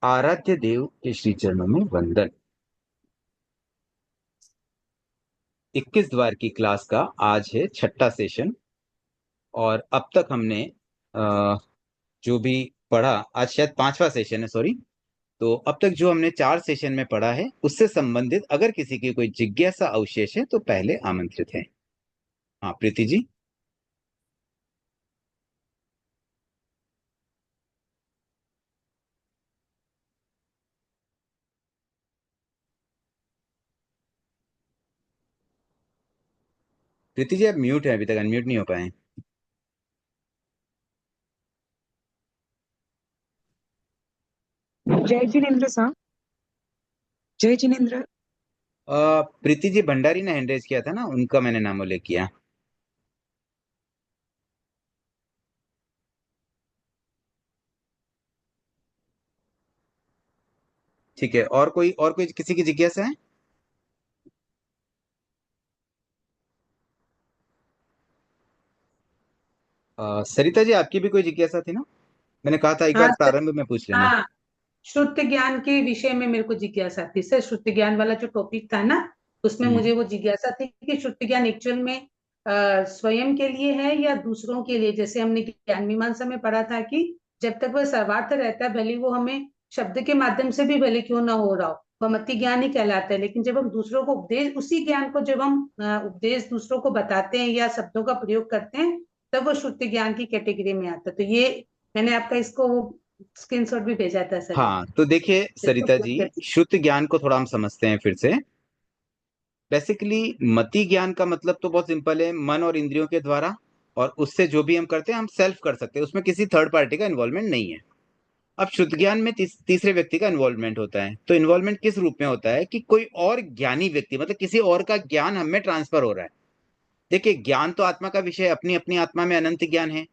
आराध्य देव के श्री चरणों में वंदन। 21 द्वार की क्लास का आज है छठा सेशन। और अब तक हमने जो भी पढ़ा, आज शायद पांचवा सेशन है, सॉरी। तो अब तक जो हमने 4 सेशन में पढ़ा है उससे संबंधित अगर किसी की कोई जिज्ञासा अवशेष है तो पहले आमंत्रित है। हाँ, प्रीति जी। प्रीति जी, आप म्यूट है, अभी तक अनम्यूट नहीं हो पाए। जय जिनेन्द्र साहब। जय जिनेन्द्र। प्रीति जी भंडारी ने हैंड रेज किया था ना, उनका मैंने नाम उल्लेख किया। ठीक है, और कोई किसी की जिज्ञासा है? सरिता जी, आपकी भी कोई जिज्ञासा थी ना? मैंने कहा था एक हाँ बार सर। प्रारंभ में पूछ लेना। हाँ, श्रुति ज्ञान के विषय में मेरे को जिज्ञासा थी सर। श्रुति ज्ञान वाला जो टॉपिक था ना, उसमें हम्म। मुझे वो जिज्ञासा थी कि श्रुति ज्ञान एक्चुअल में स्वयं के लिए है या दूसरों के लिए। जैसे हमने ज्ञान मीमांसा में पढ़ा था कि जब तक वह सर्वार्थ रहता है, भले वो हमें शब्द के माध्यम से भी भले क्यों ना हो रहा हो, वह मति ज्ञान ही कहलाता है। लेकिन जब हम दूसरों को उपदेश, उसी ज्ञान को जब हम उपदेश दूसरों को बताते हैं या शब्दों का प्रयोग करते हैं, तब वो श्रुति ज्ञान की कैटेगरी में आता है। तो ये मैंने आपका इसको स्क्रीनशॉट भी भेजा था सर। हाँ, तो देखिए इसको सरिता जी, पूछ कर- शुद्ध ज्ञान को थोड़ा हम समझते हैं फिर से। बेसिकली मति ज्ञान का मतलब तो बहुत सिंपल है, मन और इंद्रियों के द्वारा, और उससे जो भी हम करते हैं हम सेल्फ कर सकते हैं, उसमें किसी थर्ड पार्टी का इन्वॉल्वमेंट नहीं है। अब शुद्ध ज्ञान में तीसरे व्यक्ति का इन्वॉल्वमेंट होता है। तो इन्वॉल्वमेंट किस रूप में होता है कि कोई और ज्ञानी व्यक्ति, मतलब किसी और का ज्ञान हमें ट्रांसफर हो रहा है। देखिए, ज्ञान तो आत्मा का विषय है, अपनी अपनी आत्मा में अनंत ज्ञान है।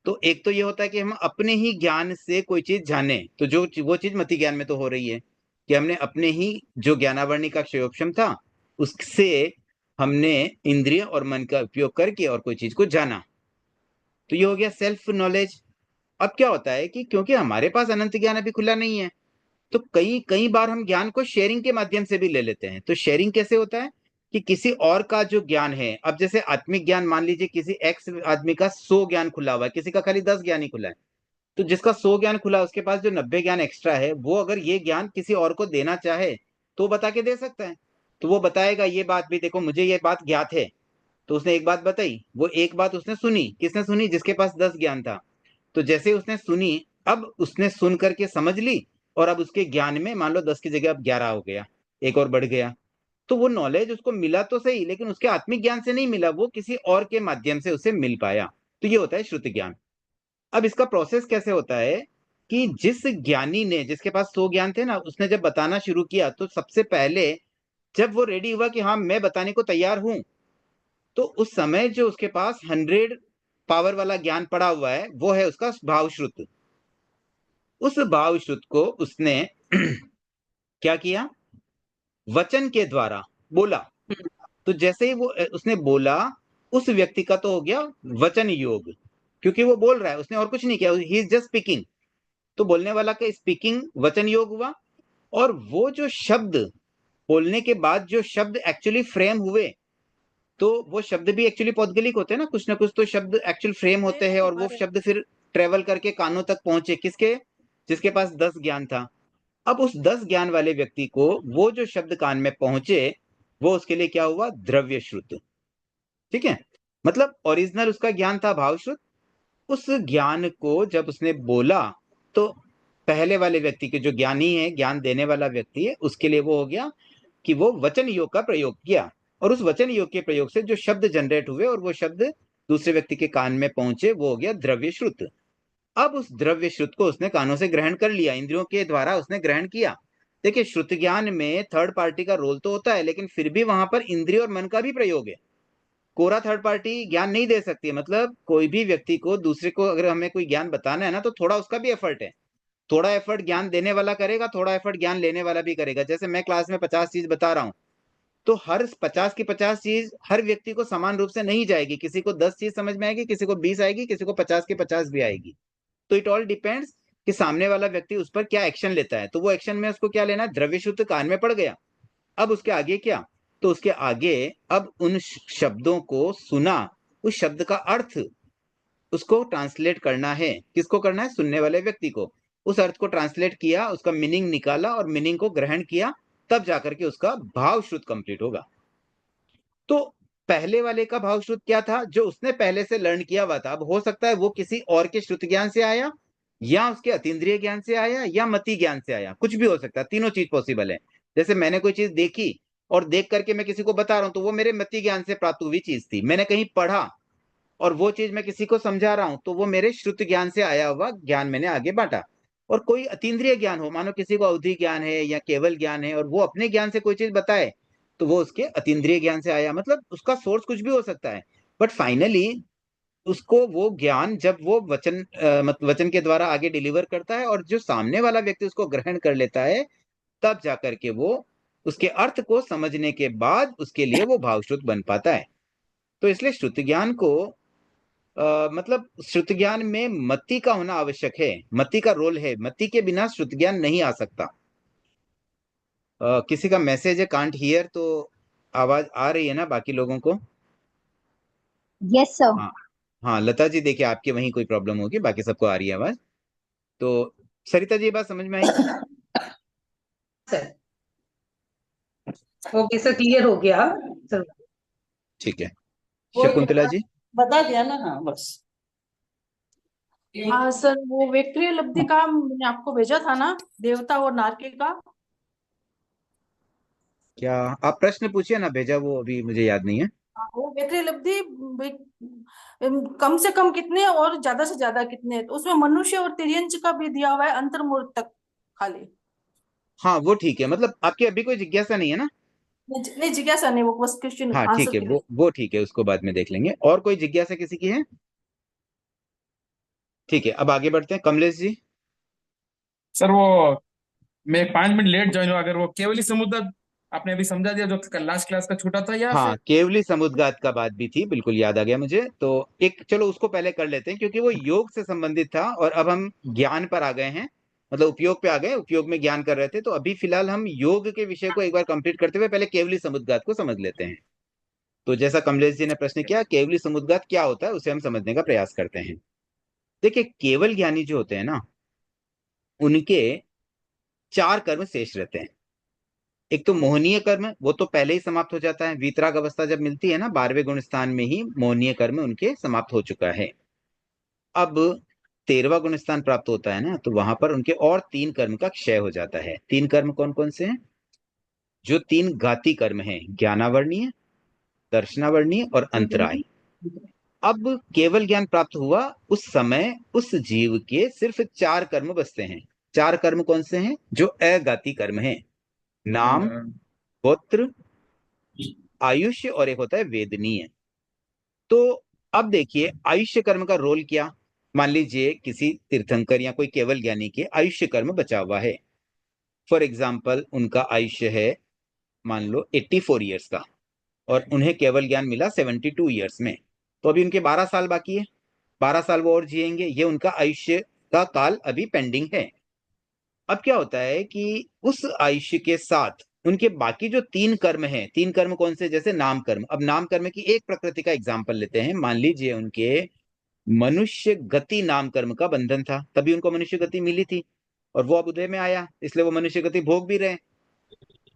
तो एक तो ये होता है कि हम अपने ही ज्ञान से कोई चीज जाने, तो जो वो चीज मति ज्ञान में तो हो रही है कि हमने अपने ही जो ज्ञानावरणी का क्षयोक्षम था उससे हमने इंद्रिय और मन का उपयोग करके और कोई चीज को जाना। तो ये हो गया सेल्फ नॉलेज। अब क्या होता है कि क्योंकि हमारे पास अनंत ज्ञान अभी खुला नहीं है, तो कई कई बार हम ज्ञान को शेयरिंग के माध्यम से भी ले लेते हैं। तो शेयरिंग कैसे होता है कि किसी और का जो ज्ञान है, अब जैसे आत्मिक ज्ञान, मान लीजिए किसी एक्स आदमी का 100 ज्ञान खुला हुआ है, किसी का खाली 10 ज्ञान ही खुला है। तो जिसका 100 ज्ञान खुला है उसके पास जो 90 ज्ञान एक्स्ट्रा है, वो अगर ये ज्ञान किसी और को देना चाहे तो बता के दे सकता है। तो वो बताएगा ये बात भी, देखो मुझे ये बात ज्ञात है। तो उसने एक बात बताई, वो एक बात उसने सुनी, किसने सुनी? जिसके पास 10 ज्ञान था। तो जैसे उसने सुनी, अब उसने सुन करके समझ ली, और अब उसके ज्ञान में मान लो 10 की जगह अब 11 हो गया, एक और बढ़ गया। तो वो नॉलेज उसको मिला तो सही, लेकिन उसके आत्मिक ज्ञान से नहीं मिला, वो किसी और के माध्यम से उसे मिल पाया। तो ये होता है श्रुति ज्ञान। अब इसका प्रोसेस कैसे होता है कि जिस ज्ञानी ने, जिसके पास 100 ज्ञान थे ना, उसने जब बताना शुरू किया तो सबसे पहले जब वो रेडी हुआ कि हाँ मैं बताने को तैयार हूं, तो उस समय जो उसके पास 100 पावर वाला ज्ञान पड़ा हुआ है वो है उसका भाव श्रुत। उस भाव श्रुत को उसने क्या किया? वचन के द्वारा बोला। तो जैसे ही वो उसने बोला, उस व्यक्ति का तो हो गया वचन योग, क्योंकि वो बोल रहा है, उसने और कुछ नहीं किया, ही इज जस्ट स्पीकिंग। तो बोलने वाला का स्पीकिंग वचन योग हुआ। और वो जो शब्द बोलने के बाद जो शब्द एक्चुअली फ्रेम हुए, तो वो शब्द भी एक्चुअली पौद्गलिक होते हैं ना कुछ तो शब्द एक्चुअल फ्रेम होते हैं, और वो शब्द फिर ट्रेवल करके कानों तक पहुंचे, किसके? जिसके पास 10 ज्ञान था। अब उस 10 ज्ञान वाले व्यक्ति को वो जो शब्द कान में पहुंचे, वो उसके लिए क्या हुआ? द्रव्य श्रुत। ठीक है, मतलब ओरिजिनल उसका ज्ञान था भाव श्रुत। उस ज्ञान को जब उसने बोला, तो पहले वाले व्यक्ति के जो ज्ञानी है, ज्ञान देने वाला व्यक्ति है, उसके लिए वो हो गया कि वो वचन योग का प्रयोग किया। और उस वचन योग के प्रयोग से जो शब्द जनरेट हुए और वो शब्द दूसरे व्यक्ति के कान में पहुंचे, वो हो गया द्रव्य श्रुत। अब उस द्रव्य श्रुत को उसने कानों से ग्रहण कर लिया, इंद्रियों के द्वारा उसने ग्रहण किया। देखिए, श्रुत ज्ञान में थर्ड पार्टी का रोल तो होता है, लेकिन फिर भी वहां पर इंद्रिय और मन का भी प्रयोग है। कोरा थर्ड पार्टी ज्ञान नहीं दे सकती है। मतलब कोई भी व्यक्ति को, दूसरे को अगर हमें कोई ज्ञान बताना है ना, तो थोड़ा उसका भी एफर्ट है। थोड़ा एफर्ट ज्ञान देने वाला करेगा, थोड़ा एफर्ट ज्ञान लेने वाला भी करेगा। जैसे मैं क्लास में 50 चीज बता रहा हूँ, तो हर 50 की 50 चीज हर व्यक्ति को समान रूप से नहीं जाएगी। किसी को 10 चीज समझ में आएगी, किसी को 20 आएगी, किसी को 50 की 50 भी आएगी। तो इट ऑल डिपेंड्स कि सामने वाला व्यक्ति उस पर क्या एक्शन लेता है। तो वो एक्शन में उसको क्या लेना, द्रव्य शुद्ध कान में पड़ गया। अब उसके आगे क्या, तो उसके आगे अब उन शब्दों को सुना, उस शब्द का अर्थ उसको ट्रांसलेट करना है। किसको करना है, सुनने वाले व्यक्ति को। उस अर्थ को ट्रांसलेट किया, उसका मीनिंग निकाला और मीनिंग को ग्रहण किया, तब जाकर के उसका भाव श्रुत कंप्लीट होगा। तो पहले वाले का भाव श्रुत क्या था, जो उसने पहले से लर्न किया हुआ था। अब हो सकता है वो किसी और के श्रुत ज्ञान से आया, या उसके अतीन्द्रिय ज्ञान से आया, या मति ज्ञान से आया, कुछ भी हो सकता है। तीनों चीज पॉसिबल है। जैसे मैंने कोई चीज देखी और देख करके मैं किसी को बता रहा हूं, तो वो मेरे मति ज्ञान से प्राप्त हुई चीज थी। मैंने कहीं पढ़ा और वो चीज मैं किसी को समझा रहा हूं, तो वो मेरे श्रुत ज्ञान से आया हुआ ज्ञान मैंने आगे बांटा। और कोई अतीन्द्रिय ज्ञान हो, मानो किसी को अवधि ज्ञान है या केवल ज्ञान है, और वो अपने ज्ञान से कोई चीज बताए, तो वो उसके अतीन्द्रिय ज्ञान से आया। मतलब उसका सोर्स कुछ भी हो सकता है, बट फाइनली उसको वो ज्ञान जब वो वचन के द्वारा आगे डिलीवर करता है, और जो सामने वाला व्यक्ति उसको ग्रहण कर लेता है, तब जाकर के वो उसके अर्थ को समझने के बाद उसके लिए वो भावश्रुत बन पाता है। तो इसलिए श्रुति ज्ञान को मतलब श्रुति ज्ञान में मति का होना आवश्यक है, मति का रोल है। मति के बिना श्रुति ज्ञान नहीं आ सकता। किसी का मैसेज है कांट हियर, तो आवाज आ रही है ना बाकी लोगों को? Yes sir. हाँ, हाँ लता जी, देखिए आपके वहीं कोई प्रॉब्लम होगी, बाकी सबको आ रही है आवाज। तो सरिता जी, ये बात समझ में आई? सर ओके सर, क्लियर हो गया सर। ठीक है। वो शकुंतला जी। बता दिया ना, हाँ बस। हाँ सर, वो विक्रिय लब्धि का मैंने आपको भेजा था ना, देवता और नारकी का। क्या आप प्रश्न पूछिए ना, भेजा वो अभी मुझे याद नहीं है। वो विक्रिय लब्धि कम से कम कितने और ज्यादा से ज्यादा कितने, तो उसमें मनुष्य और तिर्यंच का भी दिया हुआ है, अंतर्मूर्त तक खाली। हाँ वो ठीक है, मतलब आपकी अभी कोई जिज्ञासा नहीं है ना? नहीं जिज्ञासा नहीं, वो बस क्वेश्चन हाँ ठीक आंसर है, के लिए। वो ठीक है, उसको बाद में देख लेंगे। और कोई जिज्ञासा किसी की है? ठीक है, अब आगे बढ़ते हैं। कमलेश जी। सर वो मैं 5 मिनट लेट ज्वाइन हुआ, अगर वो केवली समुद्र आपने अभी समझा दिया जो लास्ट क्लास का छूटा था, या हाँ, फिर केवली समुद्गात का बात भी थी, बिल्कुल याद आ गया मुझे। तो एक चलो उसको पहले कर लेते हैं, क्योंकि वो योग से संबंधित था और अब हम ज्ञान पर आ गए हैं, मतलब उपयोग पे आ गए। उपयोग में ज्ञान कर रहे थे, तो अभी फिलहाल हम योग के विषय को एक बार कंप्लीट करते हुए पहले केवली समुद्गात को समझ लेते हैं। तो जैसा कमलेश जी ने प्रश्न किया, केवली समुद्गात क्या होता है, उसे हम समझने का प्रयास करते हैं। देखिए, केवल ज्ञानी जो होते हैं ना, उनके 4 कर्म शेष रहते हैं। एक तो मोहनीय कर्म, वो तो पहले ही समाप्त हो जाता है। वीतराग अवस्था जब मिलती है ना, 12वें गुण स्थान में ही मोहनीय कर्म उनके समाप्त हो चुका है। अब 13वां गुण स्थान प्राप्त होता है ना, तो वहां पर उनके और 3 कर्म का क्षय हो जाता है। 3 कर्म कौन कौन से हैं? जो 3 घाती कर्म हैं, ज्ञानावर्णीय, दर्शनावर्णीय और अंतराय। अब केवल ज्ञान प्राप्त हुआ उस समय उस जीव के सिर्फ 4 कर्म बचते हैं। 4 कर्म कौन से हैं? जो अघाती कर्म हैं, नाम, गोत्र, आयुष्य, और एक होता है वेदनीय। तो अब देखिए, आयुष्य कर्म का रोल क्या। मान लीजिए किसी तीर्थंकर या कोई केवल ज्ञानी के आयुष्य कर्म बचा हुआ है। फॉर एग्जाम्पल, उनका आयुष्य है मान लो 84 ईयर्स का, और उन्हें केवल ज्ञान मिला 72 ईयर्स में, तो अभी उनके 12 साल बाकी है। 12 साल वो और जिएंगे, ये उनका आयुष्य का काल अभी पेंडिंग है। अब क्या होता है कि उस आयुष्य के साथ उनके बाकी जो 3 कर्म हैं, 3 कर्म कौन से? जैसे नाम कर्म। अब नाम कर्म की एक प्रकृति का एग्जाम्पल लेते हैं। मान लीजिए उनके मनुष्य गति नाम कर्म का बंधन था, तभी उनको मनुष्य गति मिली थी, और वो अब उदय में आया, इसलिए वो मनुष्य गति भोग भी रहे।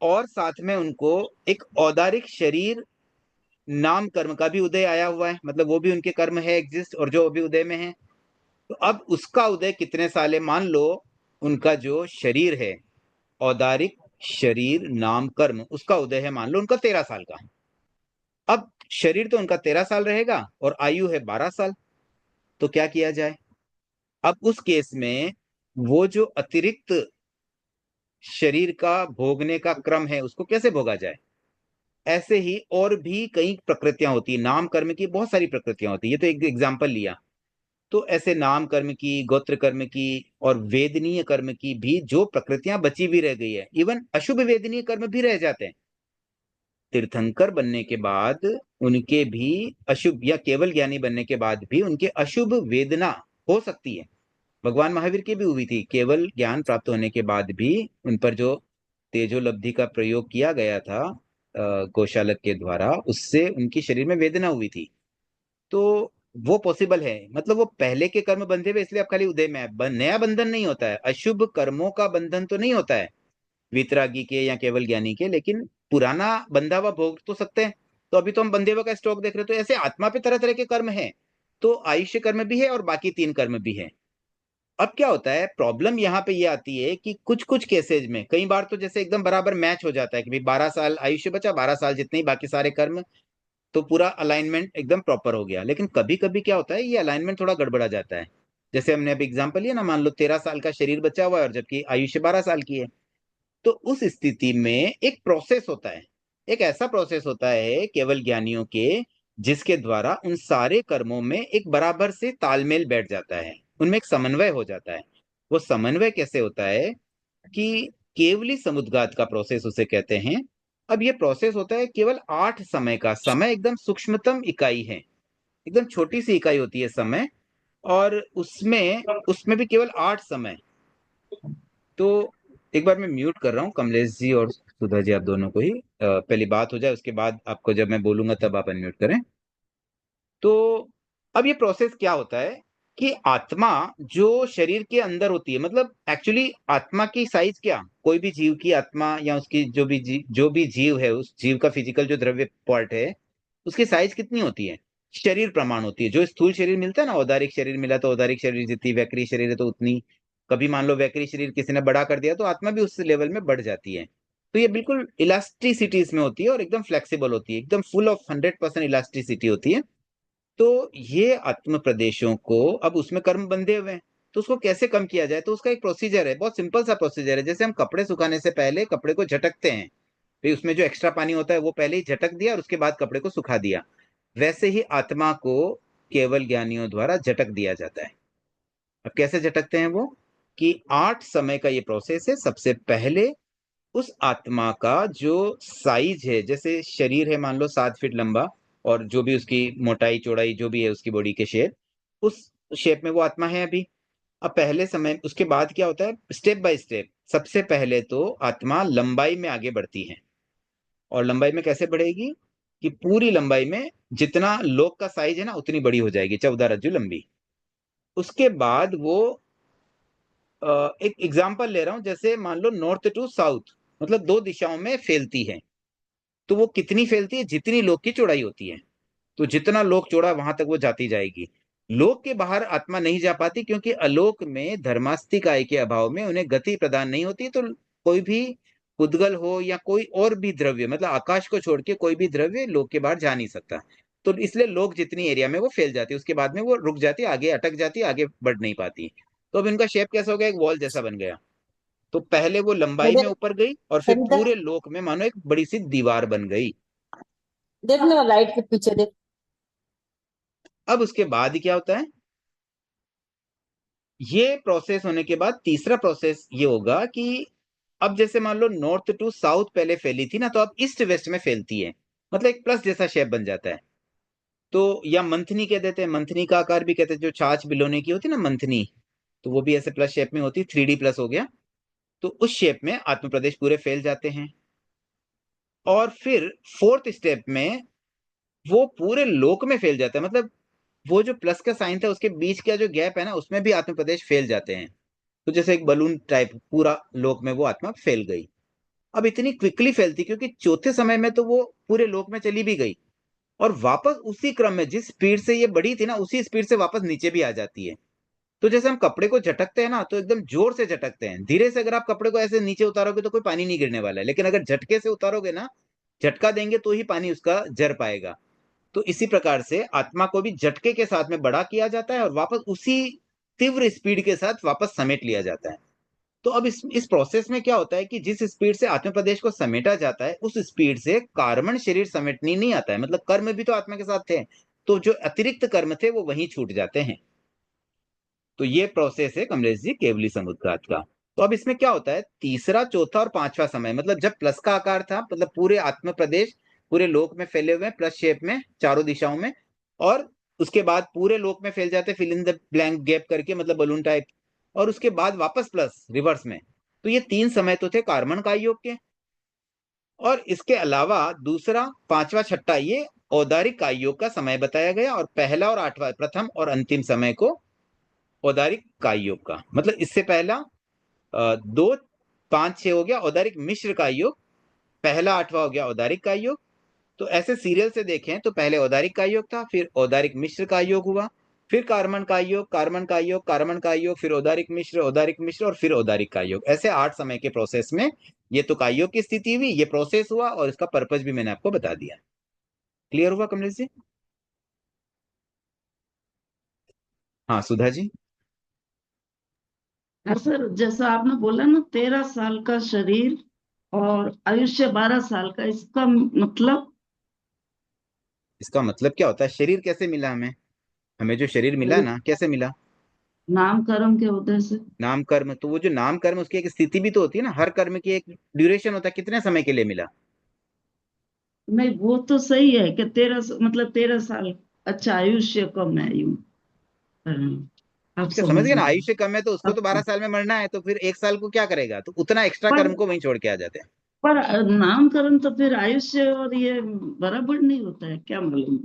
और साथ में उनको एक औदारिक शरीर नाम कर्म का भी उदय आया हुआ है, मतलब वो भी उनके कर्म है एग्जिस्ट, और जो अभी उदय में है। तो अब उसका उदय कितने साल है? मान लो उनका जो शरीर है, औदारिक शरीर नाम कर्म, उसका उदय है मान लो उनका 13 साल का। अब शरीर तो उनका 13 साल रहेगा और आयु है 12 साल। तो क्या किया जाए? अब उस केस में वो जो अतिरिक्त शरीर का भोगने का क्रम है, उसको कैसे भोगा जाए? ऐसे ही और भी कई प्रकृतियां होती है। नाम कर्म की बहुत सारी प्रकृतियां होती है, ये तो एक एग्जाम्पल लिया। तो ऐसे नाम कर्म की, गोत्र कर्म की और वेदनीय कर्म की भी जो प्रकृतियां बची भी रह गई है, इवन अशुभ वेदनीय कर्म भी रह जाते हैं। तीर्थंकर बनने के बाद उनके भी अशुभ, या केवल ज्ञानी बनने के बाद भी उनके अशुभ वेदना हो सकती है। भगवान महावीर की भी हुई थी, केवल ज्ञान प्राप्त होने के बाद भी उन पर जो तेजोलब्धि का प्रयोग किया गया था गोशालक के द्वारा, उससे उनकी शरीर में वेदना हुई थी। तो वो पॉसिबल है, मतलब वो पहले के कर्म बंधे हुए, इसलिए अब खाली उदय में नया बंधन नहीं होता है, अशुभ कर्मों का बंधन तो नहीं होता है वितरागी के या केवल ज्ञानी के, लेकिन पुराना बंधा हुआ भोग तो सकते हैं। तो अभी तो हम बंधे हुए का स्टॉक देख रहे हैं, तो ऐसे आत्मा पे तरह तरह के कर्म हैं। तो आयुष्य कर्म भी है और बाकी 3 कर्म भी है। अब क्या होता है, प्रॉब्लम यहाँ पे ये आती है कि कुछ कुछ केसेज में कई बार तो जैसे एकदम बराबर मैच हो जाता है कि भाई 12 साल आयुष्य बचा, 12 साल जितने ही बाकी सारे कर्म, तो पूरा अलाइनमेंट एकदम प्रॉपर हो गया। लेकिन कभी कभी क्या होता है, ये अलाइनमेंट थोड़ा गड़बड़ा जाता है। जैसे हमने अभी एग्जाम्पल लिया ना, मान लो 13 साल का शरीर बचा हुआ है और जबकि आयुष्य 12 साल की है। तो उस स्थिति में एक प्रोसेस होता है, एक ऐसा प्रोसेस होता है केवल ज्ञानियों के, जिसके द्वारा उन सारे कर्मों में एक बराबर से तालमेल बैठ जाता है, उनमें एक समन्वय हो जाता है। वो समन्वय कैसे होता है कि केवली समुद्घात का प्रोसेस उसे कहते हैं। अब ये प्रोसेस होता है केवल 8 समय का, समय एकदम सूक्ष्मतम इकाई है, एकदम छोटी सी इकाई होती है समय, और उसमें उसमें भी केवल 8 समय। तो एक बार मैं म्यूट कर रहा हूँ कमलेश जी और सुधा जी, आप दोनों को ही पहली बात हो जाए, उसके बाद आपको जब मैं बोलूंगा तब आप अनम्यूट करें। तो अब ये प्रोसेस क्या होता है कि आत्मा जो शरीर के अंदर होती है, मतलब एक्चुअली आत्मा की साइज क्या, कोई भी जीव की आत्मा या उसकी जो भी जीव है, उस जीव का फिजिकल जो द्रव्य पार्ट है, उसकी साइज कितनी होती है, शरीर प्रमाण होती है। जो स्थूल शरीर मिलता है ना, औदारिक शरीर मिला तो औदारिक शरीर जितनी, वैक्री शरीर है तो उतनी। कभी मान लो वैक्री शरीर किसी ने बड़ा कर दिया तो आत्मा भी उस लेवल में बढ़ जाती है। तो ये बिल्कुल इलास्टिसिटी इसमें होती है और एकदम फ्लेक्सिबल होती है, एकदम फुल ऑफ 100% इलास्टिसिटी होती है। तो ये आत्म प्रदेशों को, अब उसमें कर्म बंधे हुए हैं, तो उसको कैसे कम किया जाए, तो उसका एक प्रोसीजर है, बहुत सिंपल सा प्रोसीजर है। जैसे हम कपड़े सुखाने से पहले कपड़े को झटकते हैं, फिर उसमें जो एक्स्ट्रा पानी होता है वो पहले ही झटक दिया और उसके बाद कपड़े को सुखा दिया, वैसे ही आत्मा को केवल ज्ञानियों द्वारा झटक दिया जाता है। अब कैसे झटकते हैं वो, कि 8 समय का ये प्रोसेस है। सबसे पहले उस आत्मा का जो साइज है, जैसे शरीर है मान लो 7 फीट लंबा, और जो भी उसकी मोटाई चौड़ाई जो भी है उसकी बॉडी के शेप, उस शेप में वो आत्मा है अभी। अब पहले समय, उसके बाद क्या होता है, स्टेप बाय स्टेप, सबसे पहले तो आत्मा लंबाई में आगे बढ़ती है। और लंबाई में कैसे बढ़ेगी, कि पूरी लंबाई में जितना लोक का साइज है ना उतनी बड़ी हो जाएगी, 14 रज्जु लंबी। उसके बाद वो एक एग्जाम्पल ले रहा हूं, जैसे मान लो नॉर्थ टू साउथ, मतलब 2 दिशाओं में फैलती है। तो वो कितनी फैलती है, जितनी लोक की चौड़ाई होती है। तो जितना लोक चौड़ा वहां तक वो जाती जाएगी। लोक के बाहर आत्मा नहीं जा पाती, क्योंकि अलोक में धर्मास्तिक आय के अभाव में उन्हें गति प्रदान नहीं होती। तो कोई भी पुद्गल हो या कोई और भी द्रव्य, मतलब आकाश को छोड़ के कोई भी द्रव्य लोक के बाहर जा नहीं सकता। तो इसलिए लोक जितनी एरिया में वो फैल जाती है, उसके बाद में वो रुक जाती है, आगे अटक जाती है, आगे बढ़ नहीं पाती। तो अब इनका शेप कैसा हो गया, एक वॉल जैसा बन गया। तो पहले वो लंबाई में ऊपर गई और फिर सरिता पूरे लोक में मानो एक बड़ी सी दीवार बन गई। देखना लाइट के पीछे देख। अब उसके बाद क्या होता है, ये प्रोसेस होने के बाद तीसरा प्रोसेस ये होगा कि अब जैसे मान लो नॉर्थ टू साउथ पहले फैली थी ना, तो अब ईस्ट वेस्ट में फैलती है, मतलब एक प्लस जैसा शेप बन जाता है। तो या मंथनी कह देते हैं, मंथनी का आकार भी कहते हैं, जो छाछ भिगोने की होती है ना मंथनी, तो वो भी ऐसे प्लस शेप में होती, 3D प्लस हो गया। तो उस शेप में आत्म प्रदेश पूरे फैल जाते हैं। और फिर फोर्थ स्टेप में वो पूरे लोक में फैल जाता है, मतलब वो जो प्लस का साइन था उसके बीच का जो गैप है ना, उसमें भी आत्म प्रदेश फैल जाते हैं। तो जैसे एक बलून टाइप पूरा लोक में वो आत्मा फैल गई। अब इतनी क्विकली फैलती, क्योंकि चौथे समय में तो वो पूरे लोक में चली भी गई, और वापस उसी क्रम में जिस स्पीड से ये बढ़ी थी ना, उसी स्पीड से वापस नीचे भी आ जाती है। तो जैसे हम कपड़े को झटकते हैं ना, तो एकदम जोर से झटकते हैं। धीरे से अगर आप कपड़े को ऐसे नीचे उतारोगे तो कोई पानी नहीं गिरने वाला है, लेकिन अगर झटके से उतारोगे ना, झटका देंगे तो ही पानी उसका जर पाएगा। तो इसी प्रकार से आत्मा को भी झटके के साथ में बड़ा किया जाता है और वापस उसी तीव्र स्पीड के साथ वापस समेट लिया जाता है। तो अब इस प्रोसेस में क्या होता है कि जिस स्पीड से आत्म प्रदेश को समेटा जाता है, उस स्पीड से कार्बन शरीर समेटनी नहीं आता है, मतलब कर्म भी तो आत्मा के साथ थे, तो जो अतिरिक्त कर्म थे वो वहीं छूट जाते हैं। तो ये प्रोसेस है कमलेश जी केवली समुद्घात का। तो अब इसमें क्या होता है, तीसरा चौथा और पांचवा समय, मतलब जब प्लस का आकार था, मतलब पूरे आत्म प्रदेश पूरे लोक में फैले हुए प्लस शेप में चारों दिशाओं में, और उसके बाद पूरे लोक में फैल जाते, fill in the blank gap करके, मतलब बलून टाइप। और उसके बाद वापस प्लस रिवर्स में। तो ये 3 समय तो थे कार्बन का योग के। और इसके अलावा दूसरा, पांचवा, छठा ये औदारिक का योग का समय बताया गया, और पहला और आठवां, प्रथम और अंतिम समय को औदारिक का योग का। मतलब इससे पहला 2, 5, 6 हो गया औदारिक मिश्र का योग, पहला 8वां हो गया औदारिक का योग। तो ऐसे सीरियल से देखें तो पहले औदारिक का योग था, फिर औदारिक मिश्र का योग हुआ, फिर कार्बन का योग, कार्बन का योग, कार्बन का योग, फिर औदारिक मिश्र और फिर औदारिक का योग। ऐसे 8 समय के प्रोसेस में ये तो का योग की स्थिति हुई, ये प्रोसेस हुआ, और इसका पर्पज भी मैंने आपको बता दिया। क्लियर हुआ कमलेश जी? हाँ सुधा जी। हाँ सर, जैसा आपने बोला ना 13 साल का शरीर और आयुष्य 12 साल का, इसका मतलब? इसका मतलब क्या होता है? शरीर कैसे मिला हमें? हमें जो शरीर मिला ना, कैसे मिला? नाम कर्म के उदय से। नाम कर्म, तो वो जो नाम कर्म, उसकी एक स्थिति भी तो होती है ना, हर कर्म की एक ड्यूरेशन होता है, कितने समय के लिए मिला। नहीं, वो तो सही है कि 13 मतलब 13 साल। अच्छा, आयुष्य कम है यूं। आप क्या समझ समझ गए ना? गए। आयुष्य कम है तो उसको तो 12 साल में मरना है, तो फिर 1 साल को क्या करेगा? तो उतना एक्स्ट्रा पर कर्म को वहीं छोड़ के आ जाते हैं। पर नामकरण तो फिर आयुष्य और ये बराबर नहीं होता है क्या, मालूम?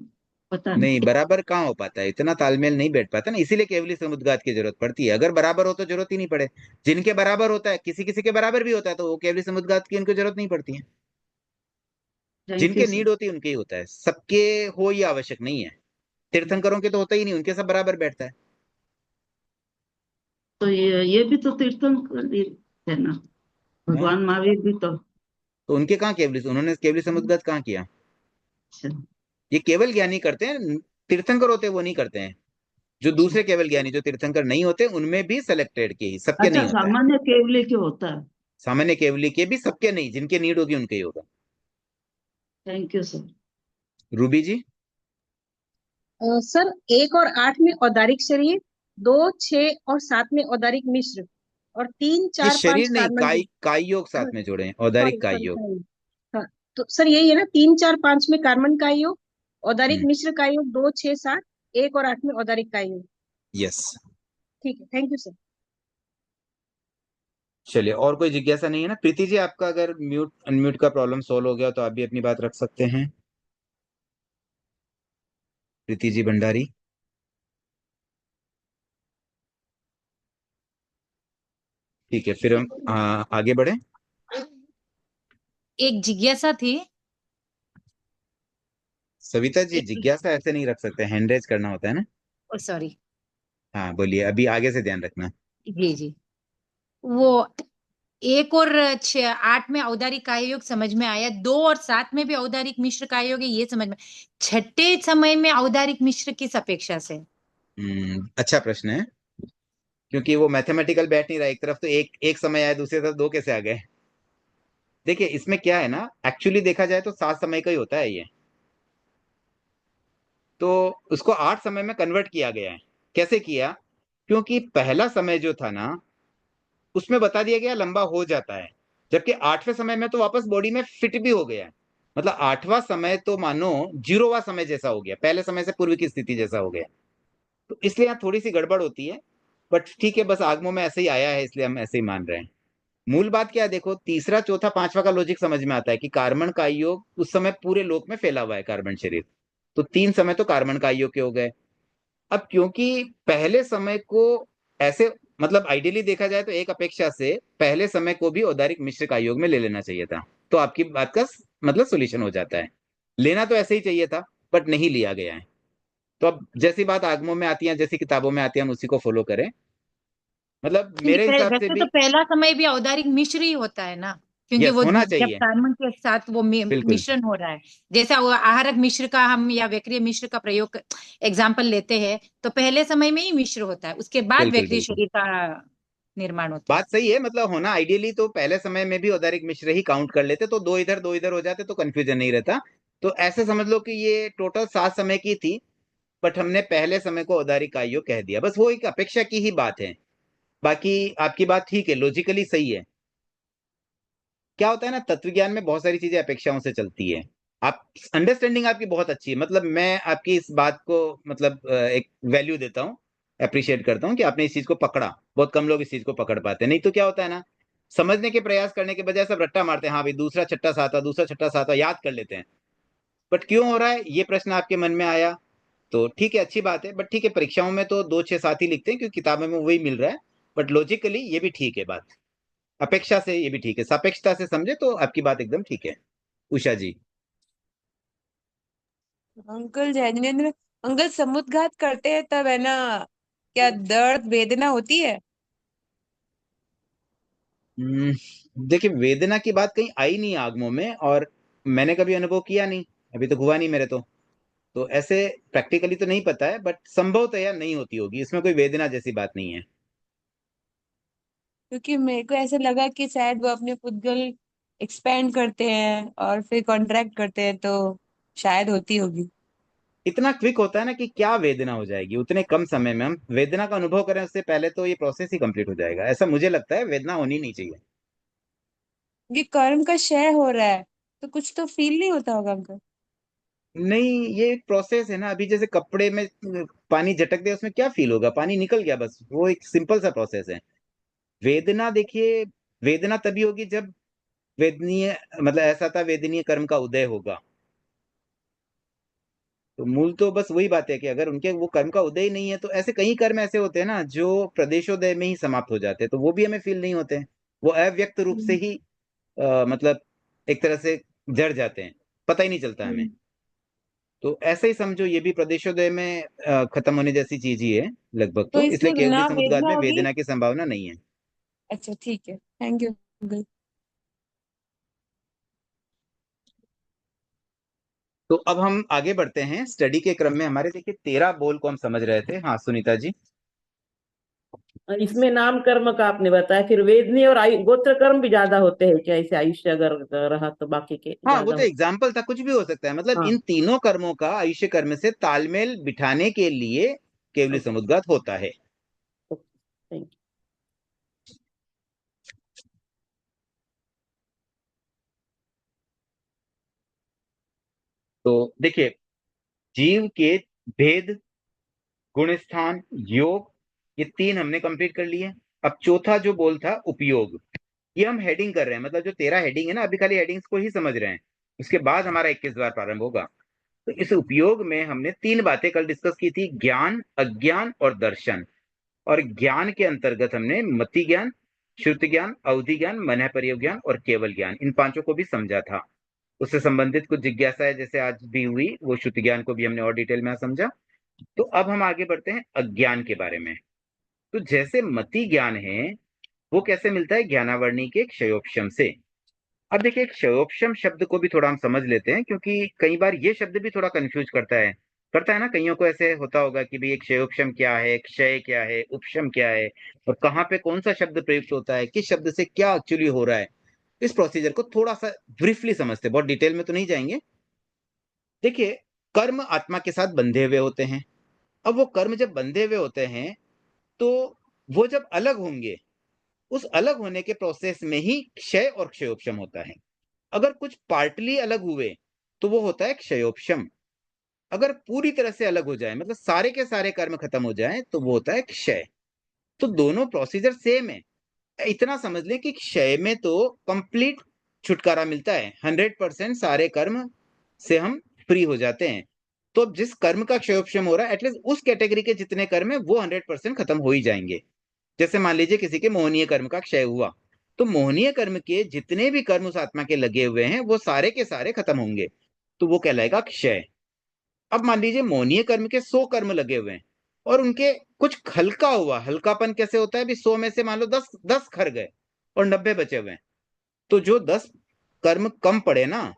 पता नहीं, नहीं। बराबर कहाँ हो पाता है, इतना तालमेल नहीं बैठ पाता ना, इसीलिए केवली समुद्घात की जरूरत पड़ती है। अगर बराबर हो तो जरूरत ही नहीं पड़े। जिनके बराबर होता है, किसी किसी के बराबर भी होता है, तो वो केवली समुद्घात की इनको जरूरत नहीं पड़ती है। थैंक यू जिनके सर। नीड होती है उनके ही होता है, सबके हो ये आवश्यक नहीं है। तीर्थंकरों के तो होता ही नहीं, उनके सब बराबर बैठता है। तो ये भी तो तीर्थंकर ही है ना, हाँ? भगवान महावीर भी तो। तो उनके कहाँ केवली, उन्होंने केवली समुद्घात कहाँ किया? अच्छा। ये केवल ज्ञानी करते हैं, तीर्थंकर होते हैं वो नहीं करते हैं। जो अच्छा। दूसरे केवल ज्ञानी जो तीर्थंकर नहीं होते, उनमें भी सेलेक्टेड के ही, सबके अच्छा, नहीं होता है। सामान्य केवली के होता है। सामान्य केवली के भी सबके नहीं, जिनके नीड होगी उनके ही होगा। Thank you sir. Ruby ji. Sir 1 और 8 में औदारिक शरीर, 2, 6 और 7 में औदारिक मिश्र, और 3, ये 4, 5 शरीर नहीं, कार्बन। काय योग साथ में जोड़े हैं, औदारिक सॉरी काय सॉरी योग। सॉरी। हाँ, तो सर यही है ना, 3, 4, 5 में कार्बन का योग, औदारिक हम्म। मिश्र का योग 2, 6, 7, 1 और 8 में औदारिक का योग। यस। ठीक है, थैंक यू सर। चलिए, और कोई जिज्ञासा नहीं है ना? प्रीति जी, आपका अगर म्यूट अनम्यूट का प्रॉब्लम सॉल्व हो गया तो आप भी अपनी बात रख सकते हैं। प्रीति जी भंडारी। ठीक है, फिर हम आगे बढ़े। एक जिज्ञासा थी। सविता जी, एक जिज्ञासा ऐसे नहीं रख सकते, हैंड रेज करना होता है ना। सॉरी। हाँ बोलिए, अभी आगे से ध्यान रखना। जी जी। वो 1 और 8 में औदारिक काय योग समझ में आया, 2 और 7 में भी औदारिक मिश्र काय योग है, ये समझ में। छठे समय में औदारिक मिश्र किस अपेक्षा से? अच्छा प्रश्न है, क्योंकि वो मैथमेटिकल बैठ नहीं रहा। एक तरफ तो एक एक समय आया, दूसरी तरफ 2 कैसे आ गए? देखिए इसमें क्या है ना, एक्चुअली देखा जाए तो 7 समय का ही होता है ये, तो उसको 8 समय में कन्वर्ट किया गया है। कैसे किया? क्योंकि पहला समय जो था ना, उसमें बता दिया गया लंबा हो जाता है, जबकि 8वें समय में तो वापस बॉडी में फिट भी हो गया है। मतलब 8वां समय तो मानो 0वां समय जैसा हो गया, पहले समय से पूर्व की स्थिति जैसा हो गया। तो इसलिए यहाँ थोड़ी सी गड़बड़ होती है, बट ठीक है, बस आगमों में ऐसे ही आया है, इसलिए हम ऐसे ही मान रहे हैं। मूल बात क्या है, देखो तीसरा, चौथा, पांचवा का लॉजिक समझ में आता है कि कार्बन का योग उस समय पूरे लोक में फैला हुआ है, कार्बन शरीर। तो 3 समय तो कार्बन का योग के हो गए। अब क्योंकि पहले समय को ऐसे, मतलब आइडियली देखा जाए तो एक अपेक्षा से पहले समय को भी औदारिक मिश्र का योग में ले लेना चाहिए था, तो आपकी बात का मतलब सोल्यूशन हो जाता है। लेना तो ऐसे ही चाहिए था, बट नहीं लिया गया है। तो अब जैसी बात आगमों में आती है, जैसी किताबों में आती है, हम उसी को फॉलो करें। मतलब मेरे हिसाब से वैसे तो भी पहला समय भी औदारिक मिश्र ही होता है ना, क्योंकि यस वो होना जब चाहिए। कार्बन के साथ वो बिल्कुल। मिश्रण हो रहा है। जैसा वो आहारक मिश्र का हम या वैक्रिय मिश्र का प्रयोग एग्जाम्पल लेते हैं, तो पहले समय में ही मिश्र होता है, उसके बाद बिल्कुल वैक्रिय बिल्कुल, शरीर का निर्माण होता है। बात सही है। मतलब होना आइडियली तो पहले समय में भी औदारिक मिश्र ही काउंट कर लेते, तो 2 इधर 2 इधर हो जाते, तो कंफ्यूजन नहीं रहता। तो ऐसे समझ लो कि ये टोटल 7 समय की थी, बट हमने पहले समय को औदारिक आयु कह दिया, बस वो एक अपेक्षा की ही बात है। बाकी आपकी बात ठीक है, लॉजिकली सही है। क्या होता है ना, तत्व ज्ञान में बहुत सारी चीजें अपेक्षाओं से चलती है। आप अंडरस्टैंडिंग आपकी बहुत अच्छी है, मतलब मैं आपकी इस बात को मतलब एक वैल्यू देता हूँ, अप्रिशिएट करता हूँ कि आपने इस चीज को पकड़ा, बहुत कम लोग इस चीज को पकड़ पाते हैं। नहीं तो क्या होता है ना, समझने के प्रयास करने के बजाय सब रट्टा मारते हैं, हाँ भाई दूसरा छठा सातवां, दूसरा छठा सातवां याद कर लेते हैं। बट क्यों हो रहा है, ये प्रश्न आपके मन में आया तो ठीक है, अच्छी बात है। बट ठीक है, परीक्षाओं में तो 2 6 7 ही लिखते हैं क्योंकि किताबों में वही मिल रहा है। बट लॉजिकली ये भी ठीक है बात, अपेक्षा से ये भी ठीक है, सापेक्षता से समझे तो आपकी बात एकदम ठीक है। उषा जी। अंकल जैनेन्द्र, अंकल समुद्घात करते हैं तब है ना, क्या दर्द वेदना होती है? देखिए, वेदना की बात कहीं आई नहीं आगमों में, और मैंने कभी अनुभव किया नहीं, अभी तक हुआ नहीं मेरे तो ऐसे प्रैक्टिकली तो नहीं पता है, बट संभवतया नहीं होती होगी, इसमें कोई वेदना जैसी बात नहीं है। क्योंकि मेरे को ऐसे लगा कि शायद वो अपने पुद्गल एक्सपेंड करते हैं और फिर कॉन्ट्रैक्ट करते हैं, तो शायद होती होगी। इतना क्विक होता है ना कि क्या वेदना हो जाएगी उतने कम समय में, हम वेदना का अनुभव करें उससे पहले तो ये प्रोसेस ही कंप्लीट हो जाएगा, ऐसा मुझे लगता है। वेदना होनी नहीं चाहिए। ये कर्म का क्षय हो रहा है तो कुछ तो फील नहीं होता होगा अंकल? नहीं, ये एक प्रोसेस है ना, अभी जैसे कपड़े में पानी झटक दे उसमें क्या फील होगा, पानी निकल गया बस, वो एक सिंपल सा प्रोसेस है। वेदना देखिए, वेदना तभी होगी जब वेदनीय मतलब ऐसा था वेदनीय कर्म का उदय होगा। तो मूल तो बस वही बात है कि अगर उनके वो कर्म का उदय ही नहीं है तो ऐसे कई कर्म ऐसे होते हैं ना जो प्रदेशोदय में ही समाप्त हो जाते हैं, तो वो भी हमें फील नहीं होते हैं, वो अव्यक्त रूप से ही मतलब एक तरह से जड़ जाते हैं, पता ही नहीं चलता हमें। तो ऐसे ही समझो ये भी प्रदेशोदय में खत्म होने जैसी चीज ही है लगभग, तो तो इसलिए इसमें केवली ना समुद्गात वेदना में होगी? वेदना की संभावना नहीं है। अच्छा ठीक है, थैंक यू अंकल। तो अब हम आगे बढ़ते हैं स्टडी के क्रम में। हमारे देखिए 13 बोल को हम समझ रहे थे। हाँ सुनीता जी। इसमें नाम कर्म का आपने बताया, फिर वेदनी और गोत्र कर्म भी ज्यादा होते हैं क्या? ऐसे आयुष्य अगर रहा तो बाकी के हाँ वो ज्यादा तो होते? एग्जाम्पल था, कुछ भी हो सकता है, मतलब हाँ। इन तीनों कर्मों का आयुष्य कर्म से तालमेल बिठाने के लिए केवली समुद्गात होता है। Thank you. तो देखिए, जीव के भेद, गुण स्थान, योग, ये 3 हमने कंप्लीट कर लिए। अब चौथा जो बोल था उपयोग, ये हम हेडिंग कर रहे हैं, मतलब जो 13 हेडिंग है ना, अभी खाली हेडिंग्स को ही समझ रहे हैं, उसके बाद हमारा 21 बार प्रारंभ होगा। तो इस उपयोग में हमने 3 बातें कल डिस्कस की थी, ज्ञान, अज्ञान और दर्शन। और ज्ञान के अंतर्गत हमने मति ज्ञान, श्रुति ज्ञान, अवधि ज्ञान, मन प्रयोग ज्ञान और केवल ज्ञान, इन 5 को भी समझा था। उससे संबंधित कुछ जिज्ञासाएं जैसे आज भी हुई, वो श्रुति ज्ञान को भी हमने और डिटेल में समझा। तो अब हम आगे बढ़ते हैं अज्ञान के बारे में। तो जैसे मति ज्ञान है, वो कैसे मिलता है, ज्ञानावरणी के क्षयोपशम से। अब देखिए, क्षयोपशम शब्द को भी थोड़ा हम समझ लेते हैं, क्योंकि कई बार ये शब्द भी थोड़ा कंफ्यूज करता है ना, कईयों को ऐसे होता होगा कि भाई क्षयोपशम क्या है, क्षय क्या है, उपशम क्या है, और कहाँ पे कौन सा शब्द प्रयुक्त होता है, किस शब्द से क्या एक्चुअली हो रहा है। इस प्रोसीजर को थोड़ा सा ब्रीफली समझते हैं, बहुत डिटेल में तो नहीं जाएंगे। देखिए, कर्म आत्मा के साथ बंधे हुए होते हैं। अब वो कर्म जब बंधे हुए होते हैं तो वो जब अलग होंगे, उस अलग होने के प्रोसेस में ही क्षय और क्षयोपशम होता है। अगर कुछ पार्टली अलग हुए तो वो होता है क्षयोपशम। अगर पूरी तरह से अलग हो जाए, मतलब सारे के सारे कर्म खत्म हो जाए, तो वो होता है क्षय। तो दोनों प्रोसीजर सेम है। इतना समझ लें कि क्षय में तो कंप्लीट छुटकारा मिलता है, 100% सारे कर्म से हम फ्री हो जाते हैं। तो अब जिस कर्म का क्षयोपशम हो रहा है, एटलीस्ट उस कैटेगरी के जितने कर्म है वो 100% खत्म हो ही जाएंगे। जैसे मान लीजिए किसी के मोहनीय कर्म का क्षय हुआ, तो मोहनीय कर्म के जितने भी कर्म उस आत्मा के लगे हुए हैं वो सारे के सारे खत्म होंगे, तो वो कहलाएगा क्षय। अब मान लीजिए मोहनीय कर्म के 100 कर्म लगे हुए हैं और उनके कुछ हल्का हुआ, हल्कापन कैसे होता है, भी 100 में से मान लो 10 खर गए और 90 बचे हुए हैं, तो जो 10 कर्म कम पड़े ना,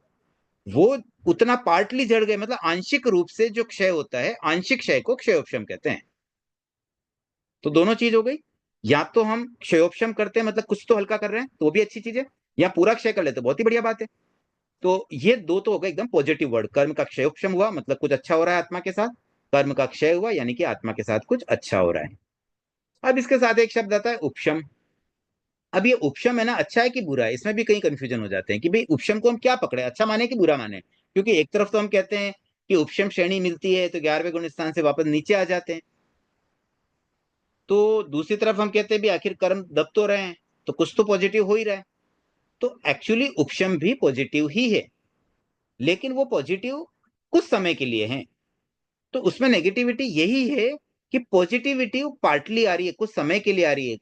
वो उतना पार्टली जड़ गए, मतलब आंशिक रूप से जो क्षय होता है, आंशिक क्षय को क्षयोपशम कहते हैं। तो दोनों चीज हो गई, या तो हम क्षयोपशम करते हैं मतलब कुछ तो हल्का कर रहे हैं, तो वो भी अच्छी चीज है, या पूरा क्षय कर लेते, बहुत ही बढ़िया बात है। तो ये दो तो हो गए एकदम पॉजिटिव वर्ड, कर्म का क्षयोपशम हुआ मतलब कुछ अच्छा हो रहा है आत्मा के साथ, कर्म का क्षय हुआ यानी कि आत्मा के साथ कुछ अच्छा हो रहा है। अब इसके साथ एक शब्द आता है उपशम। अब ये उपशम है ना, अच्छा है कि बुरा है, इसमें भी कई कंफ्यूजन हो जाते हैं कि भाई उपशम को हम क्या पकड़े, अच्छा माने कि बुरा माने। क्योंकि एक तरफ तो हम कहते हैं कि उपशम श्रेणी मिलती है तो 11वें गुण स्थान से वापस नीचे आ जाते हैं, तो दूसरी तरफ हम कहते हैं भी आखिर कर्म दब तो रहे हैं, तो कुछ तो पॉजिटिव हो ही रहा है। तो एक्चुअली उपशम भी पॉजिटिव ही है, लेकिन वो पॉजिटिव कुछ समय के लिए है। तो उसमें नेगेटिविटी यही है कि पॉजिटिविटी पार्टली आ रही है, कुछ समय के लिए आ रही है,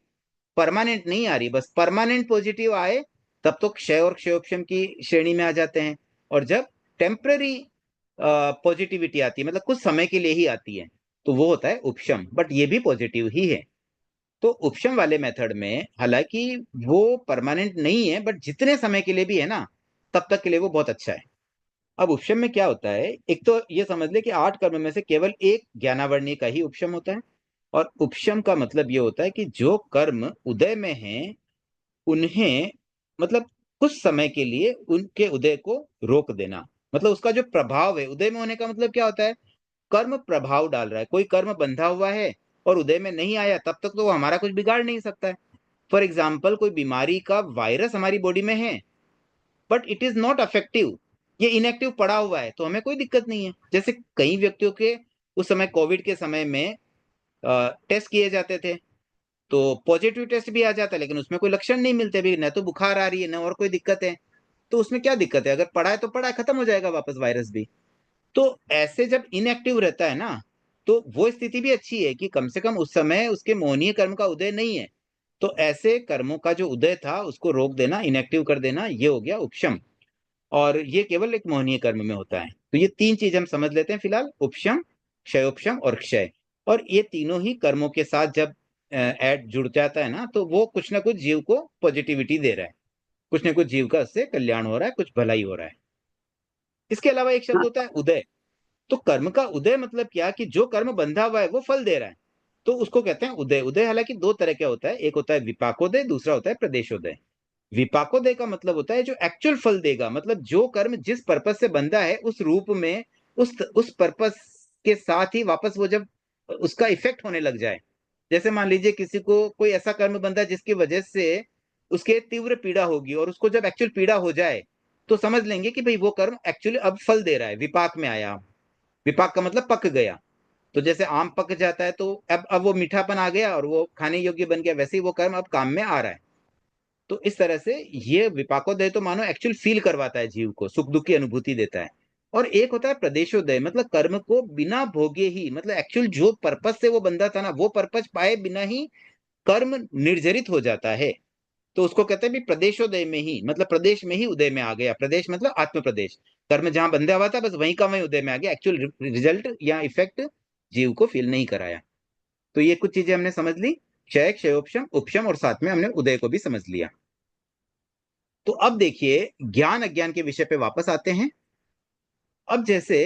परमानेंट नहीं आ रही। बस परमानेंट पॉजिटिव आए तब तो क्षय और क्षयोपशम की श्रेणी में आ जाते हैं, और जब टेम्पररी पॉजिटिविटी आती है, मतलब कुछ समय के लिए ही आती है, तो वो होता है उपशम, बट ये भी पॉजिटिव ही है। तो उपशम वाले मेथड में हालांकि वो परमानेंट नहीं है, बट जितने समय के लिए भी है ना, तब तक के लिए वो बहुत अच्छा है। अब उपशम में क्या होता है, एक तो ये समझ ले कि 8 कर्म में से केवल एक ज्ञानावर्णीय का ही उपशम होता है। और उपशम का मतलब ये होता है कि जो कर्म उदय में हैं उन्हें, मतलब कुछ समय के लिए उनके उदय को रोक देना। मतलब उसका जो प्रभाव है, उदय में होने का मतलब क्या होता है, कर्म प्रभाव डाल रहा है। कोई कर्म बंधा हुआ है और उदय में नहीं आया, तब तक तो वो हमारा कुछ बिगाड़ नहीं सकता है। फॉर एग्जाम्पल, कोई बीमारी का वायरस हमारी बॉडी में है but it is not affective, ये इनएक्टिव पड़ा हुआ है, तो हमें कोई दिक्कत नहीं है। जैसे कई व्यक्तियों के उस समय कोविड के समय में टेस्ट किए जाते थे, तो पॉजिटिव टेस्ट भी आ जाता है, लेकिन उसमें कोई लक्षण नहीं मिलते भी, न तो बुखार आ रही है न और कोई दिक्कत है। तो उसमें क्या दिक्कत है, अगर पड़ा है तो पड़ा है, खत्म हो जाएगा वापस वायरस भी। तो ऐसे जब इनएक्टिव रहता है ना, तो वो स्थिति भी अच्छी है कि कम से कम उस समय उसके मोहनीय कर्म का उदय नहीं है। तो ऐसे कर्मों का जो उदय था उसको रोक देना, इनएक्टिव कर देना, ये हो गया उपशम। और ये केवल एक मोहनीय कर्म में होता है। तो ये 3 चीज हम समझ लेते हैं फिलहाल, उपशम, क्षयोपशम और क्षय। और ये तीनों ही कर्मों के साथ जब ऐड जुड़ जाता है ना, तो वो कुछ ना कुछ जीव को पॉजिटिविटी दे रहा है, कुछ ना कुछ जीव का उससे कल्याण हो रहा है, कुछ भलाई हो रहा है। इसके अलावा एक शब्द होता है उदय। तो कर्म का उदय मतलब क्या, कि जो कर्म बंधा हुआ है वो फल दे रहा है, तो उसको कहते हैं उदय। उदय हालांकि 2 तरह का होता है, एक होता है विपाकोदय, दूसरा होता है प्रदेशोदय। विपाकोदय का मतलब होता है जो एक्चुअल फल देगा, मतलब जो कर्म जिस पर्पज से बंधा है उस रूप में, उस पर्पज के साथ ही वापस वो जब उसका इफेक्ट होने लग जाए। जैसे मान लीजिए किसी को कोई ऐसा कर्म बंधा जिसकी वजह से उसके तीव्र पीड़ा होगी, और उसको जब एक्चुअल पीड़ा हो जाए तो समझ लेंगे कि भाई वो कर्म एक्चुअली अब फल दे रहा है, विपाक में आया। विपाक का मतलब पक गया। तो जैसे आम पक जाता है तो अब वो मीठापन आ गया और वो खाने योग्य बन गया, वैसे ही वो कर्म अब काम में आ रहा है। तो इस तरह से ये विपाकोदय तो मानो एक्चुअल फील करवाता है जीव को, सुख दुख की अनुभूति देता है। और एक होता है प्रदेशोदय, मतलब कर्म को बिना भोगे ही, मतलब एक्चुअल जो पर्पज से वो बंधा था ना, वो पर्पज पाए बिना ही कर्म निर्जरित हो जाता है। तो उसको कहते हैं भी प्रदेशोदय में ही, मतलब प्रदेश में ही उदय में आ गया। प्रदेश मतलब आत्म प्रदेश, कर्म जहां बंधा हुआ था बस वहीं का वहीं उदय में आ गया, एक्चुअल रिजल्ट या इफेक्ट जीव को फील नहीं कराया। तो ये कुछ चीजें हमने समझ ली, क्षय, क्षयोपशम, उपशम, और साथ में हमने उदय को भी समझ लिया। तो अब देखिए ज्ञान अज्ञान के विषय पे वापस आते हैं। अब जैसे